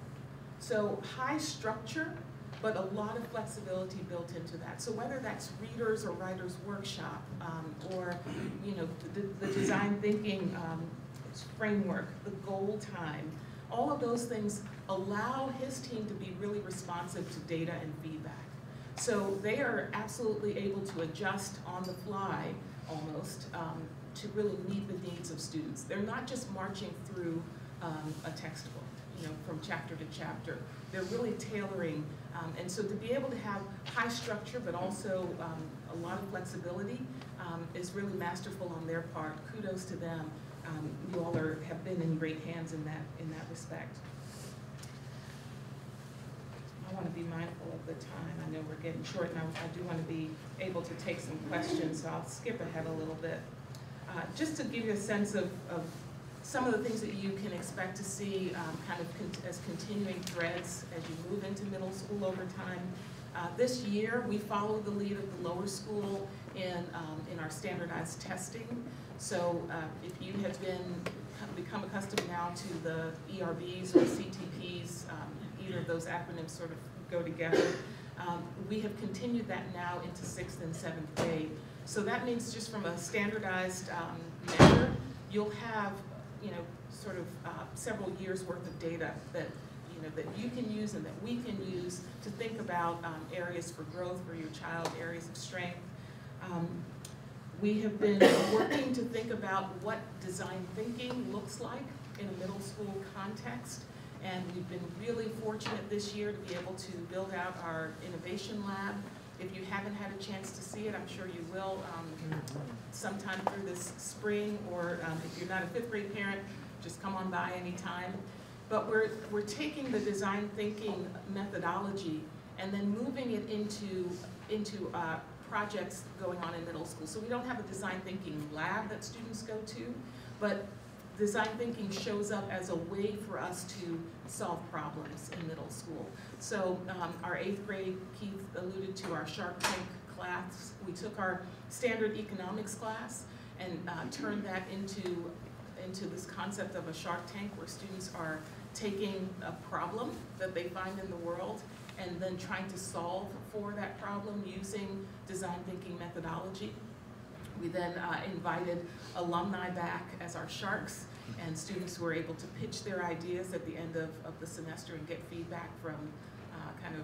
So high structure, but a lot of flexibility built into that. So whether that's readers or writers workshop, or, you know, the design thinking framework, the goal time, all of those things allow his team to be really responsive to data and feedback. So they are absolutely able to adjust on the fly, almost, to really meet the needs of students. They're not just marching through a textbook, you know, from chapter to chapter. They're really tailoring, and so to be able to have high structure, but also a lot of flexibility, is really masterful on their part. Kudos to them. You all have been in great hands in that respect. I want to be mindful of the time. I know we're getting short, and I do want to be able to take some questions, so I'll skip ahead a little bit. Just to give you a sense of some of the things that you can expect to see kind of as continuing threads as you move into middle school over time. This year, we follow the lead of the lower school in our standardized testing. So if you have become accustomed now to the ERBs or CTPs, either of those acronyms sort of go together, we have continued that now into 6th and 7th grade. So that means just from a standardized measure, you'll have, you know, sort of several years worth of data that, you know, that you can use and that we can use to think about areas for growth for your child, areas of strength. We have been working to think about what design thinking looks like in a middle school context, and we've been really fortunate this year to be able to build out our innovation lab. If you haven't had a chance to see it, I'm sure you will sometime through this spring, or if you're not a 5th grade parent, just come on by anytime. But we're taking the design thinking methodology and then moving it into projects going on in middle school. So we don't have a design thinking lab that students go to, but design thinking shows up as a way for us to solve problems in middle school. So our 8th grade, Keith alluded to our Shark Tank class. We took our standard economics class and turned that into this concept of a Shark Tank, where students are taking a problem that they find in the world and then trying to solve for that problem using design thinking methodology. We then invited alumni back as our sharks, and students were able to pitch their ideas at the end of the semester and get feedback from kind of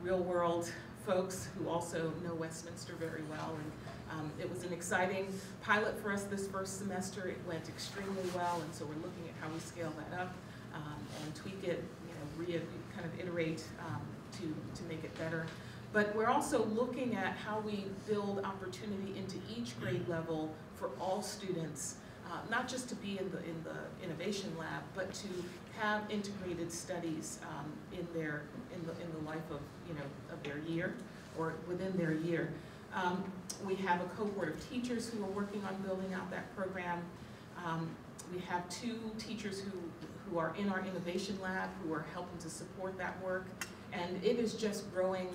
real world folks who also know Westminster very well. And it was an exciting pilot for us this first semester. It went extremely well, and so we're looking at how we scale that up and tweak it, kind of iterate to make it better. But we're also looking at how we build opportunity into each grade level for all students, not just to be in the innovation lab, but to have integrated studies in the life of of their year or within their year. We have a cohort of teachers who are working on building out that program. We have 2 teachers who are in our innovation lab who are helping to support that work, and it is just growing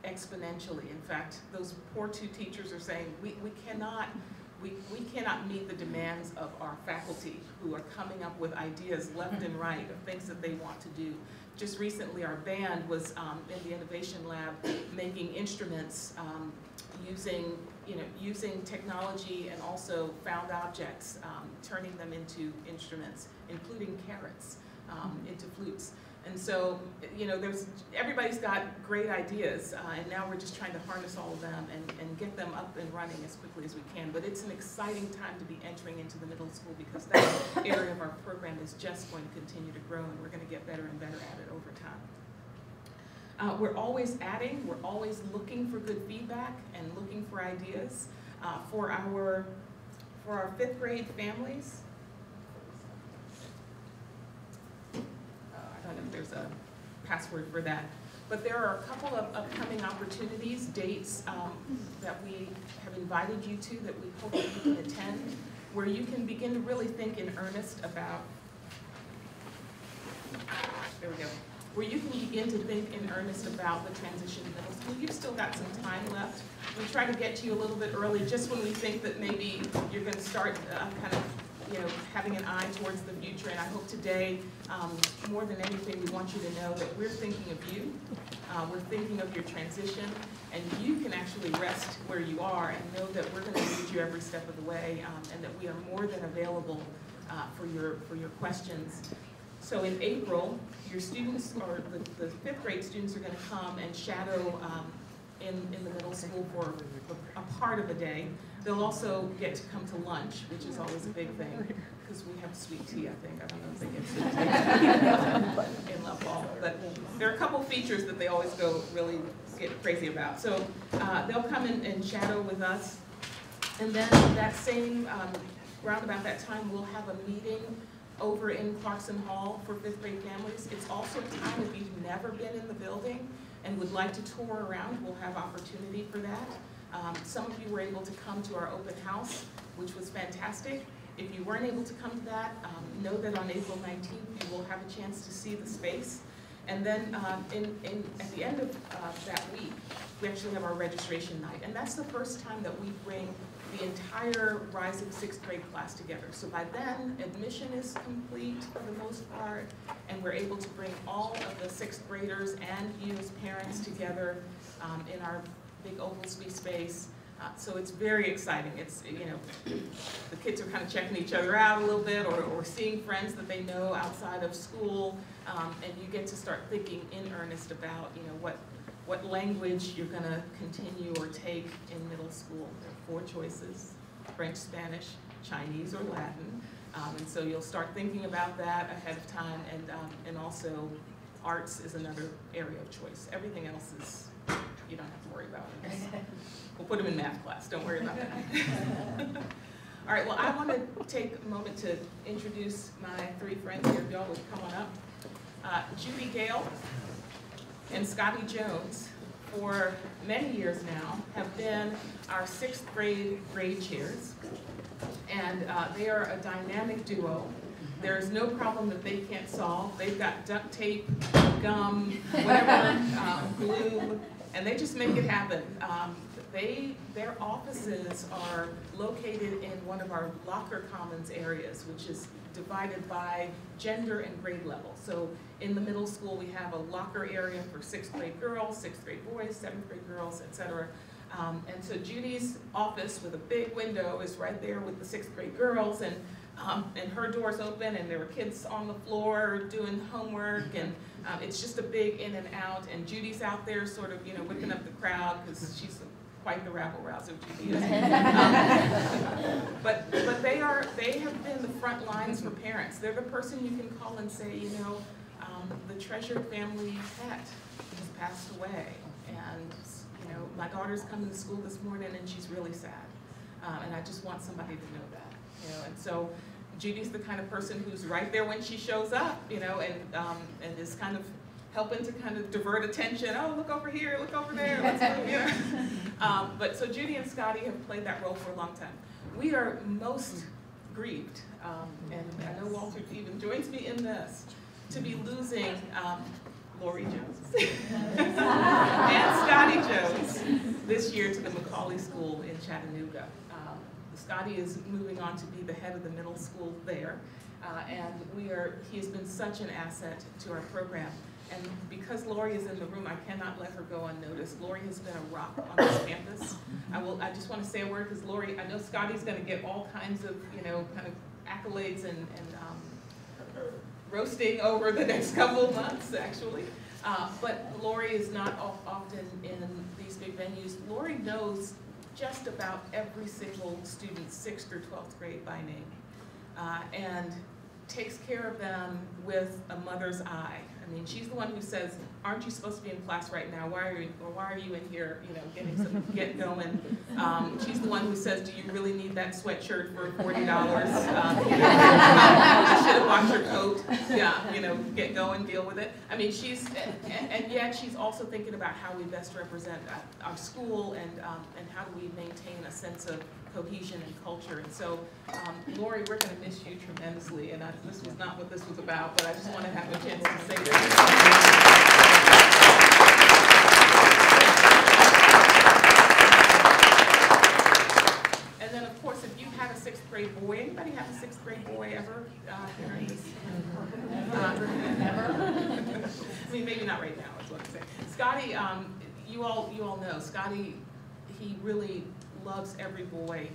exponentially. In fact, those poor 2 teachers are saying we cannot meet the demands of our faculty who are coming up with ideas left and right of things that they want to do. Just recently, our band was in the innovation lab making instruments using technology and also found objects, turning them into instruments, including carrots into flutes. And so, everybody's got great ideas, and now we're just trying to harness all of them and get them up and running as quickly as we can. But it's an exciting time to be entering into the middle school because that area of our program is just going to continue to grow, and we're going to get better and better at it over time. We're always adding, we're always looking for good feedback and looking for ideas for our 5th grade families. I don't know if there's a password for that, but there are a couple of upcoming opportunities, dates that we have invited you to that we hope that you can attend, where you can begin to really think in earnest about, there we go, where you can begin to think in earnest about the transition to middle school. You've still got some time left. We try to get to you a little bit early, just when we think that maybe you're going to start kind of having an eye towards the future. And I hope today, more than anything, we want you to know that we're thinking of you. We're thinking of your transition, and you can actually rest where you are and know that we're going to lead you every step of the way, and that we are more than available for your questions. So in April, your students, or the 5th grade students, are going to come and shadow in the middle school for a part of a day. They'll also get to come to lunch, which is always a big thing, because we have sweet tea, I think. I don't know if they get sweet tea in Love Ball. But there are a couple features that they always get crazy about. So they'll come in and shadow with us. And then that same, round about that time, we'll have a meeting over in Clarkson Hall for 5th grade families. It's also a time if you've never been in the building and would like to tour around, we'll have opportunity for that. Some of you were able to come to our open house, which was fantastic. If you weren't able to come to that, know that on April 19th, you will have a chance to see the space. And then at the end of that week, we actually have our registration night. And that's the first time that we bring the entire rising 6th grade class together. So by then, admission is complete for the most part, and we're able to bring all of the 6th graders and you as parents together in our big Oglesby space. So it's very exciting. It's, the kids are kind of checking each other out a little bit, or seeing friends that they know outside of school, and you get to start thinking in earnest about, what language you're going to continue or take in middle school. There are 4 choices: French, Spanish, Chinese, or Latin. And so you'll start thinking about that ahead of time, and also arts is another area of choice. Everything else is, you don't have to worry about it. We'll put them in math class, don't worry about that. All right, well, I want to take a moment to introduce my 3 friends here. Y'all would come on up. Judy Gale and Scotty Jones, for many years now, have been our 6th grade grade chairs. And they are a dynamic duo. There's no problem that they can't solve. They've got duct tape, gum, whatever, glue, and they just make it happen. Their offices are located in one of our locker commons areas, which is divided by gender and grade level. So in the middle school, we have a locker area for 6th grade girls, 6th grade boys, 7th grade girls, etc. And so Judy's office with a big window is right there with the 6th grade girls, and her door's open, and there were kids on the floor doing homework, and it's just a big in and out, and Judy's out there sort of, whipping up the crowd, because she's quite the rabble-rouser, Judy is. But they have been the front lines for parents. They're the person you can call and say, the treasured family pet has passed away, and my daughter's coming to school this morning and she's really sad, and I just want somebody to know that, and so Judy's the kind of person who's right there when she shows up, and is kind of helping to kind of divert attention. Oh, look over here, look over there, let's go, But so Judy and Scotty have played that role for a long time. We are most grieved, and I know Walter even joins me in this, to be losing Lori Jones and Scotty Jones this year to the Macaulay School in Chattanooga. Scotty is moving on to be the head of the middle school there, and he has been such an asset to our program. And because Lori is in the room, I cannot let her go unnoticed. Lori has been a rock on this campus. I just want to say a word, because Lori, I know Scotty's going to get all kinds of, kind of accolades and roasting over the next couple of months, actually. But Lori is not often in these big venues. Lori knows just about every single student, 6th through 12th grade by name, and takes care of them with a mother's eye. I mean, she's the one who says, aren't you supposed to be in class right now? Why are you in here, get going? She's the one who says, do you really need that sweatshirt for $40? You should have washed your coat. Yeah, get going, deal with it. I mean, and yet she's also thinking about how we best represent our school, and how do we maintain a sense of cohesion and culture. And so, Lori, we're going to miss you tremendously, and this was not what this was about, but I just want to have a chance to say that. And then, of course, if you had a 6th grade boy, anybody have a 6th grade boy ever here in this? Never? I mean, maybe not right now, is what I'm saying. Scotty, you all know, Scotty, he really loves every boy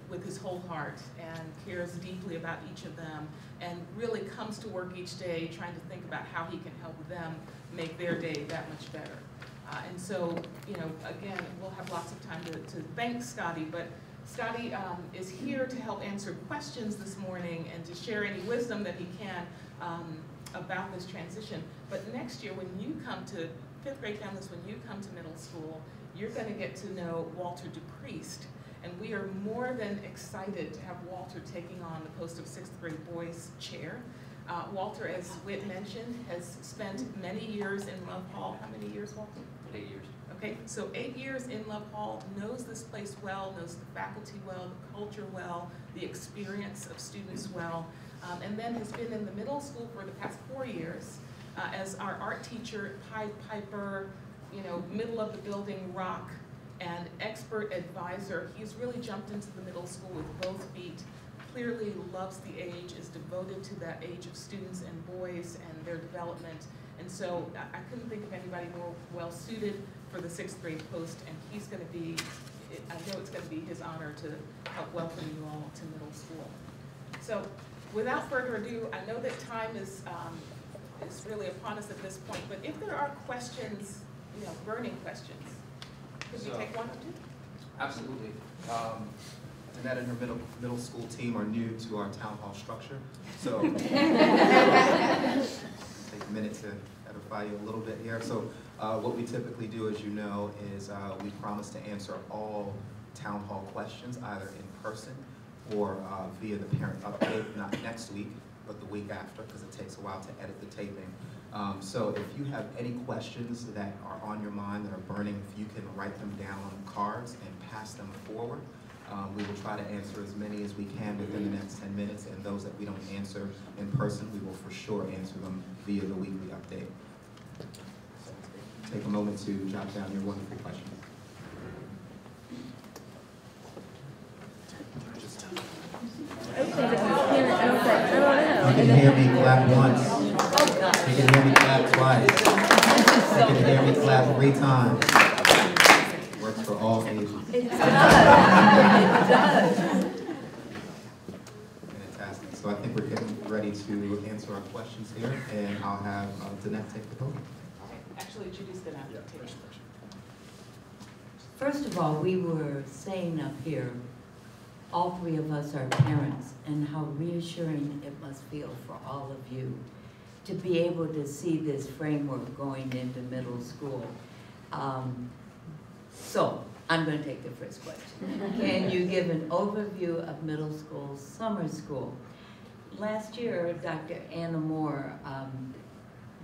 with his whole heart, and cares deeply about each of them, and really comes to work each day trying to think about how he can help them make their day that much better. And so, again, we'll have lots of time to thank Scotty, but Scotty is here to help answer questions this morning and to share any wisdom that he can about this transition. But next year, when you come to 5th grade families, when you come to middle school, you're going to get to know Walter DePriest, and we are more than excited to have Walter taking on the post of 6th grade boys chair. Walter, as Whit mentioned, has spent many years in Love Hall. How many years, Walter? 8 years. Okay, so 8 years in Love Hall, knows this place well, knows the faculty well, the culture well, the experience of students well, and then has been in the middle school for the past 4 years as our art teacher, Pied Piper, middle of the building rock, and expert advisor. He's really jumped into the middle school with both feet, clearly loves the age, is devoted to that age of students and boys and their development. And so I couldn't think of anybody more well suited for the 6th grade post, and he's going to be, I know it's going to be his honor to help welcome you all to middle school. So without further ado, I know that time is really upon us at this point, but if there are questions, burning questions, could we take one or two? Absolutely. Annette and her middle school team are new to our town hall structure, so take a minute to edify you a little bit here. So what we typically do, as you know, is we promise to answer all town hall questions either in person or via the parent update, not next week, but the week after, because it takes a while to edit the taping. So if you have any questions that are on your mind that are burning, if you can write them down on cards and pass them forward, we will try to answer as many as we can within the next 10 minutes, and those that we don't answer in person, we will for sure answer them via the weekly update. Take a moment to jot down your wonderful questions. Open. can hear me, clap once. You can hear me, clap twice. You can hear me, clap 3 times. Works for all ages. It does. Fantastic. So I think we're getting ready to answer our questions here, and I'll have Danette take the podium. Actually, introduce the First of all, we were saying up here, all 3 of us are parents, and how reassuring it must feel for all of you to be able to see this framework going into middle school. So, I'm going to take the first question. Can you give an overview of middle school summer school? Last year, Dr. Anna Moore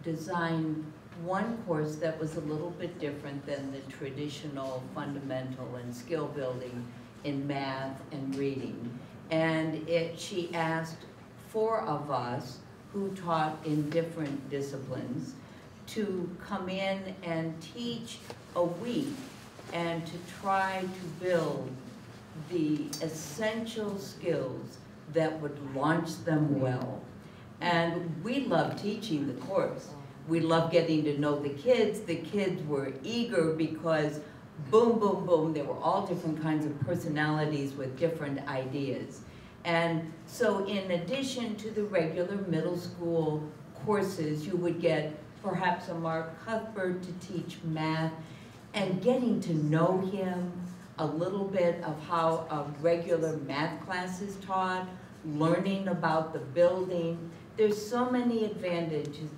designed one course that was a little bit different than the traditional fundamental and skill building in math and reading. And she asked 4 of us who taught in different disciplines to come in and teach a week and to try to build the essential skills that would launch them well. And we love teaching the course. We love getting to know the kids. The kids were eager because boom, boom, boom, there were all different kinds of personalities with different ideas. And so in addition to the regular middle school courses, you would get perhaps a Mark Cuthbert to teach math, and getting to know him, a little bit of how a regular math class is taught, learning about the building. There's so many advantages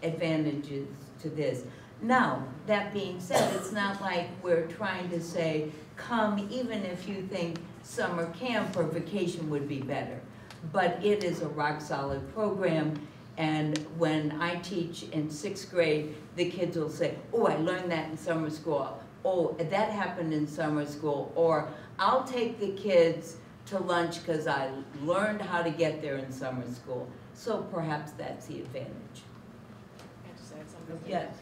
to this. Now, that being said, it's not like we're trying to say, come even if you think summer camp or vacation would be better. But it is a rock solid program, and when I teach in 6th grade, the kids will say, oh, I learned that in summer school. Oh, that happened in summer school. Or I'll take the kids to lunch because I learned how to get there in summer school. So perhaps that's the advantage. Can I just add something? Yes.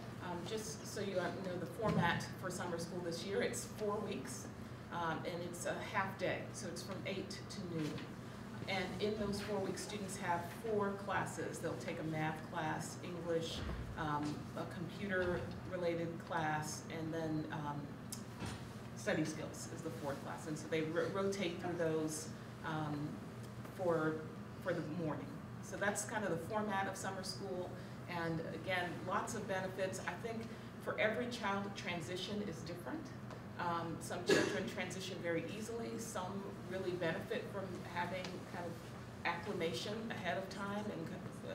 Just so you know the format for summer school this year, it's 4 weeks, and it's a half day, so it's from 8 to noon. And in those 4 weeks, students have 4 classes. They'll take a math class, English, a computer-related class, and then study skills is the 4th class. And so they rotate through those for the morning. So that's kind of the format of summer school. And again, lots of benefits. I think for every child, transition is different. Some children transition very easily. Some really benefit from having kind of acclimation ahead of time and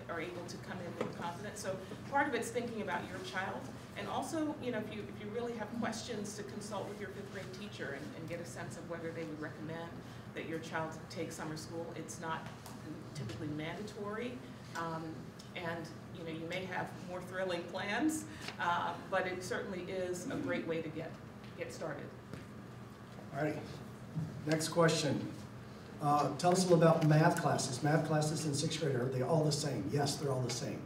are able to come in with confidence. So part of it's thinking about your child. And also, you know, if you really have questions, to consult with your 5th grade teacher and get a sense of whether they would recommend that your child take summer school. It's not typically mandatory. And you know, you may have more thrilling plans, but it certainly is a great way to get started. All right, next question. Tell us a little about math classes. Math classes in 6th grade, are they all the same? Yes, they're all the same.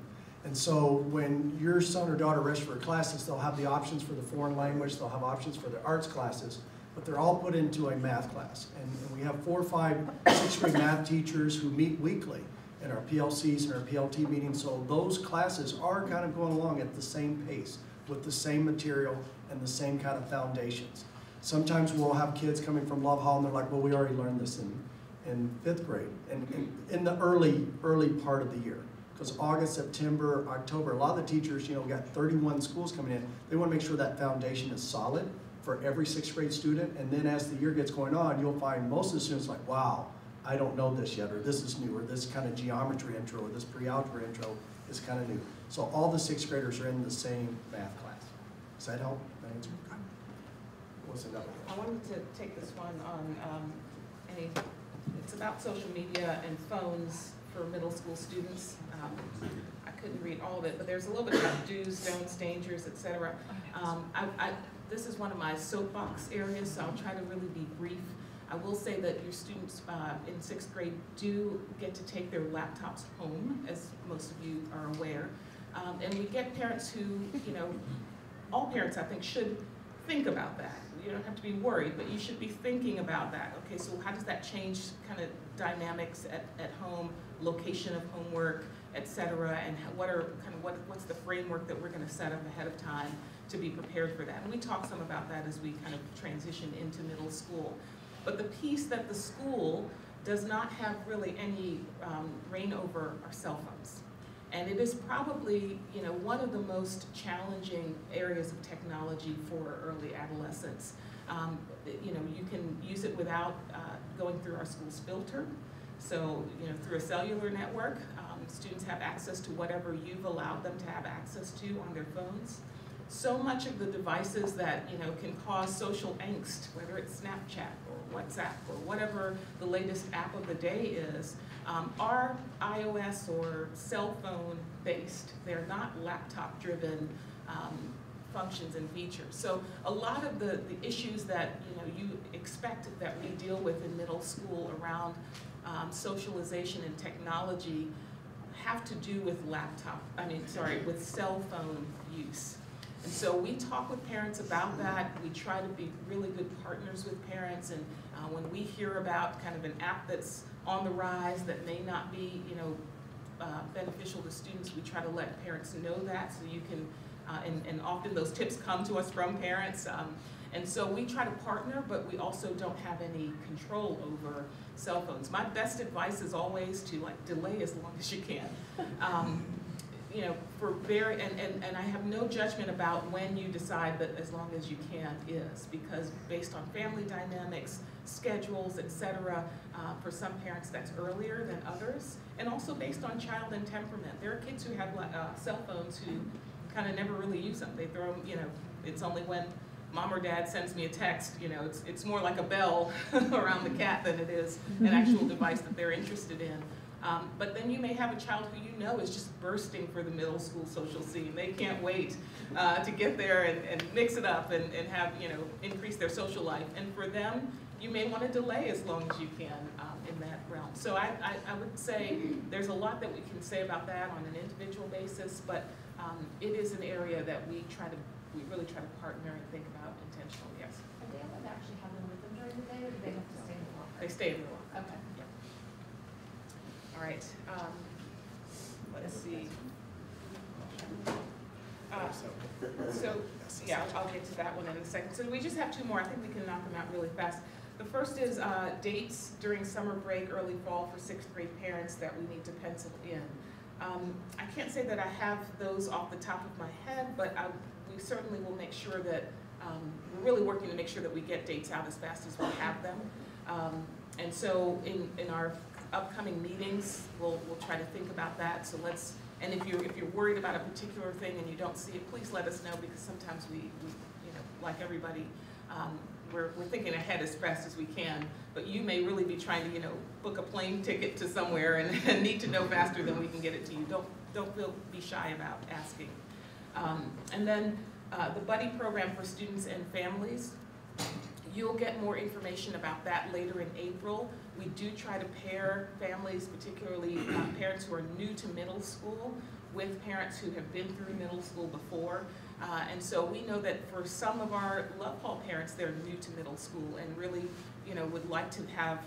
And so when your son or daughter registers for classes, they'll have the options for the foreign language, they'll have options for the arts classes, but they're all put into a math class. And we have 4 or 5 6th grade math teachers who meet weekly in our PLCs and our PLT meetings, so those classes are kind of going along at the same pace with the same material and the same kind of foundations. Sometimes we'll have kids coming from Love Hall and they're like, well, we already learned this in 5th grade, and in the early part of the year. Because August, September, October, a lot of the teachers, you know, got 31 schools coming in. They want to make sure that foundation is solid for every 6th grade student, and then as the year gets going on, you'll find most of the students like, wow, I don't know this yet, or this is new, or this kind of geometry intro, or this pre-algebra intro is kind of new. So all the 6th graders are in the same math class. Does that help? That answer? What's another one? I wanted to take this one on it's about social media and phones for middle school students. I couldn't read all of it, but there's a little bit about do's, don'ts, dangers, etc. This is one of my soapbox areas, so I'll try to really be brief. I will say that your students in 6th grade do get to take their laptops home, as most of you are aware. And we get parents who, you know, all parents I think should think about that. you don't have to be worried, but you should be thinking about that. Okay, so how does that change kind of dynamics at home, location of homework, et cetera, and what's the framework that we're going to set up ahead of time to be prepared for that. And we talk some about that as we kind of transition into middle school. But the piece that the school does not have really any reign over are cell phones. And it is probably, you know, one of the most challenging areas of technology for early adolescents. You know, you can use it without going through our school's filter. So, you know, through a cellular network, students have access to whatever you've allowed them to have access to on their phones. So much of the devices that, you know, can cause social angst, whether it's Snapchat or WhatsApp or whatever the latest app of the day is, are iOS or cell phone based. They're not laptop driven functions and features. So a lot of the issues that, you know, you expect that we deal with in middle school around socialization and technology have to do with with cell phone use. And so we talk with parents about that. We try to be really good partners with parents, and when we hear about kind of an app that's on the rise that may not be, you know, beneficial to students, we try to let parents know that, so you can, and often those tips come to us from parents. And so we try to partner, but we also don't have any control over cell phones. My best advice is always to delay as long as you can. You know, and I have no judgment about when you decide that as long as you can is, because based on family dynamics, schedules, et cetera, for some parents that's earlier than others, and also based on child and temperament. There are kids who have cell phones who kind of never really use them. They throw them, you know, it's only when mom or dad sends me a text, you know, it's more like a bell around the cat than it is an actual device that they're interested in. But then you may have a child who you know is just bursting for the middle school social scene. They can't wait to get there and mix it up and have, you know, increase their social life. And for them, you may want to delay as long as you can in that realm. So I would say there's a lot that we can say about that on an individual basis, but it is an area that we really try to partner and think about intentionally, yes. Are they able to actually have them with them during the day, or do they have to stay in the locker? They stay in the locker. Okay. All right, let's see. So, yeah, I'll get to that one in a second. So we just have two more. I think we can knock them out really fast. The first is dates during summer break, early fall for 6th grade parents that we need to pencil in. I can't say that I have those off the top of my head, but we certainly will make sure that we're really working to make sure that we get dates out as fast as we have them. And so in our upcoming meetings, we'll try to think about that. So and if you're worried about a particular thing and you don't see it, please let us know, because sometimes we you know, like everybody, we're thinking ahead as fast as we can, but you may really be trying to, you know, book a plane ticket to somewhere and need to know faster than we can get it to you. Don't be shy about asking. And then the buddy program for students and families. You'll get more information about that later in April. We do try to pair families, particularly parents who are new to middle school, with parents who have been through middle school before. And so we know that for some of our Love Hall parents, they're new to middle school and really, you know, would like to have,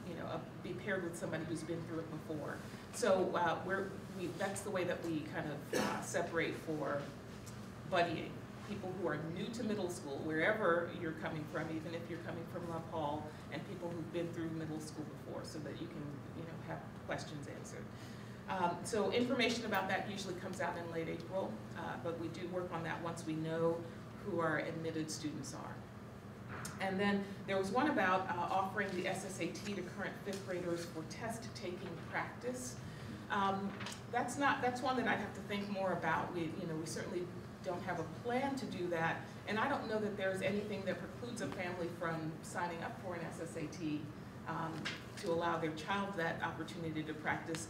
you know, be paired with somebody who's been through it before. So that's the way that we kind of separate for buddying. People who are new to middle school, wherever you're coming from, even if you're coming from Love Hall, and people who've been through middle school before, so that you can, you know, have questions answered. So information about that usually comes out in late April, but we do work on that once we know who our admitted students are. And then there was one about offering the SSAT to current 5th graders for test-taking practice. That's one that I'd have to think more about. We certainly don't have a plan to do that, and I don't know that there's anything that precludes a family from signing up for an SSAT to allow their child that opportunity to practice.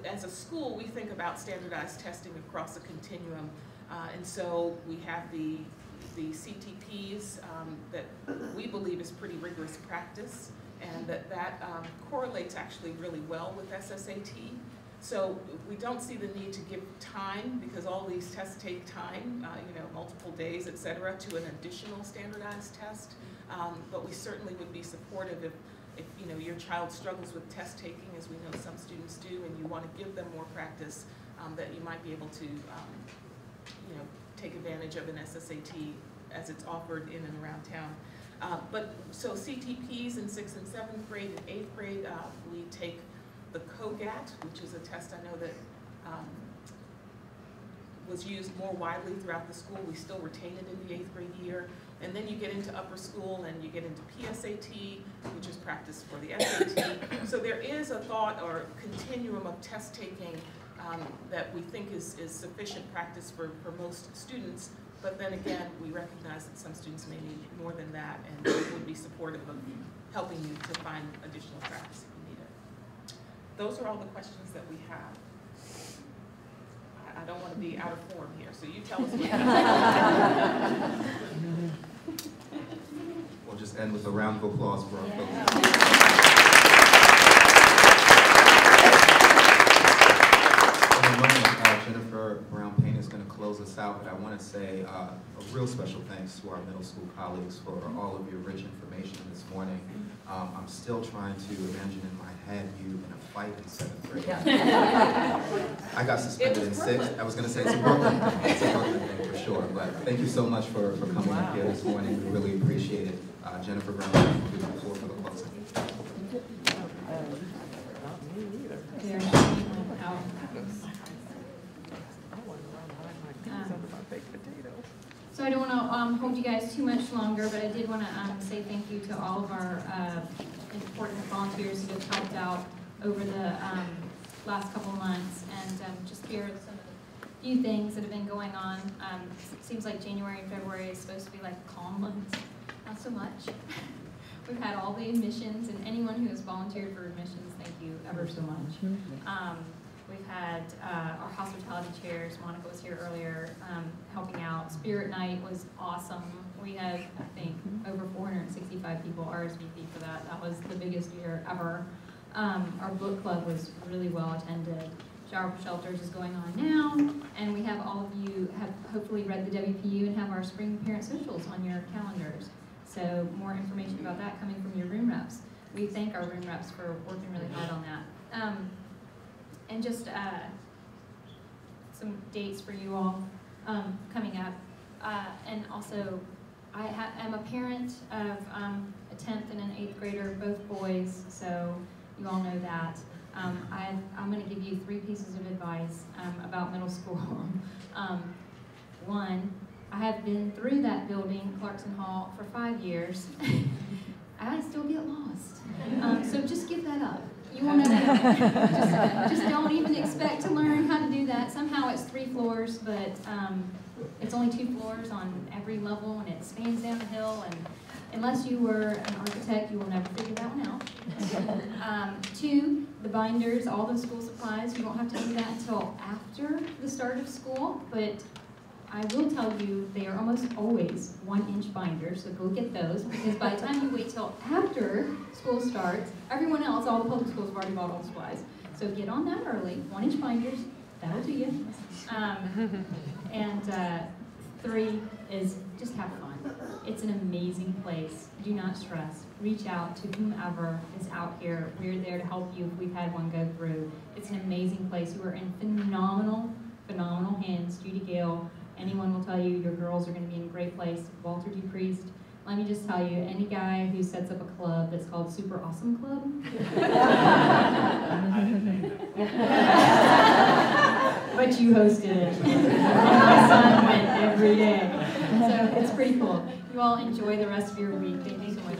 As a school, we think about standardized testing across a continuum, and so we have the CTPs that we believe is pretty rigorous practice, and that correlates actually really well with SSAT. So we don't see the need to give time, because all these tests take time, multiple days, et cetera, to an additional standardized test. But we certainly would be supportive if your child struggles with test taking, as we know some students do, and you want to give them more practice, that you might be able to take advantage of an SSAT as it's offered in and around town. So CTPs in 6th and 7th grade and 8th grade, we take the COGAT, which is a test I know that was used more widely throughout the school. We still retain it in the 8th grade year. And then you get into upper school and you get into PSAT, which is practice for the SAT. So there is a thought or continuum of test taking that we think is sufficient practice for most students. But then again, we recognize that some students may need more than that, and we would be supportive of helping you to find additional practice if you need it. Those are all the questions that we have. I don't want to be out of form here, so you tell us what you We'll just end with a round of applause for our folks. In a moment, Jennifer Brown-Payne is going to close us out, but I want to say a real special thanks to our middle school colleagues for all of your rich information this morning. I'm still trying to imagine in my head you in a fight in 7th grade. I got suspended in 6th. I was going to say it's a Brooklyn thing. It's a Brooklyn thing for sure. But thank you so much for coming up here this morning. We really appreciate it. Jennifer Brown, you can do the floor for the closing. So I don't want to hold you guys too much longer, but I did want to say thank you to all of our important volunteers who have helped out over the last couple of months, and just hear some of the few things that have been going on. It seems like January and February is supposed to be like calm months. Not so much. We've had all the admissions, and anyone who has volunteered for admissions, thank you ever so much. We've had our hospitality chairs. Monica was here earlier helping out. Spirit Night was awesome. We had, I think, over 465 people RSVP for that. That was the biggest year ever. Our book club was really well attended. Shower for Shelters is going on now, and we have all of you have hopefully read the WPU and have our spring parent socials on your calendars. So more information about that coming from your room reps. We thank our room reps for working really hard on that. And just some dates for you all coming up. And also, I am a parent of a 10th and an 8th grader, both boys, so you all know that. I'm going to give you 3 pieces of advice about middle school. One, I have been through that building, Clarkson Hall, for 5 years. I still get lost. So just give that up. You won't ever. Just don't even expect to learn how to do that. Somehow it's 3 floors, but it's only 2 floors on every level, and it spans down the hill. And unless you were an architect, you will never figure that one out. 2, the binders, all the school supplies. You won't have to do that until after the start of school, but I will tell you they are almost always 1-inch binders, so go get those, because by the time you wait till after school starts, everyone else, all the public schools have already bought all the supplies. So get on that early, 1-inch binders, that'll do you. And 3 is just have fun. It's an amazing place. Do not stress. Reach out to whomever is out here. We're there to help you if we've had one go through. It's an amazing place. You are in phenomenal hands. Judy Gale, anyone will tell you your girls are going to be in a great place. Walter Dupriest, let me just tell you, any guy who sets up a club that's called Super Awesome Club, but you hosted it. My son went every day. So it's pretty cool. You all enjoy the rest of your week. Thank you so much.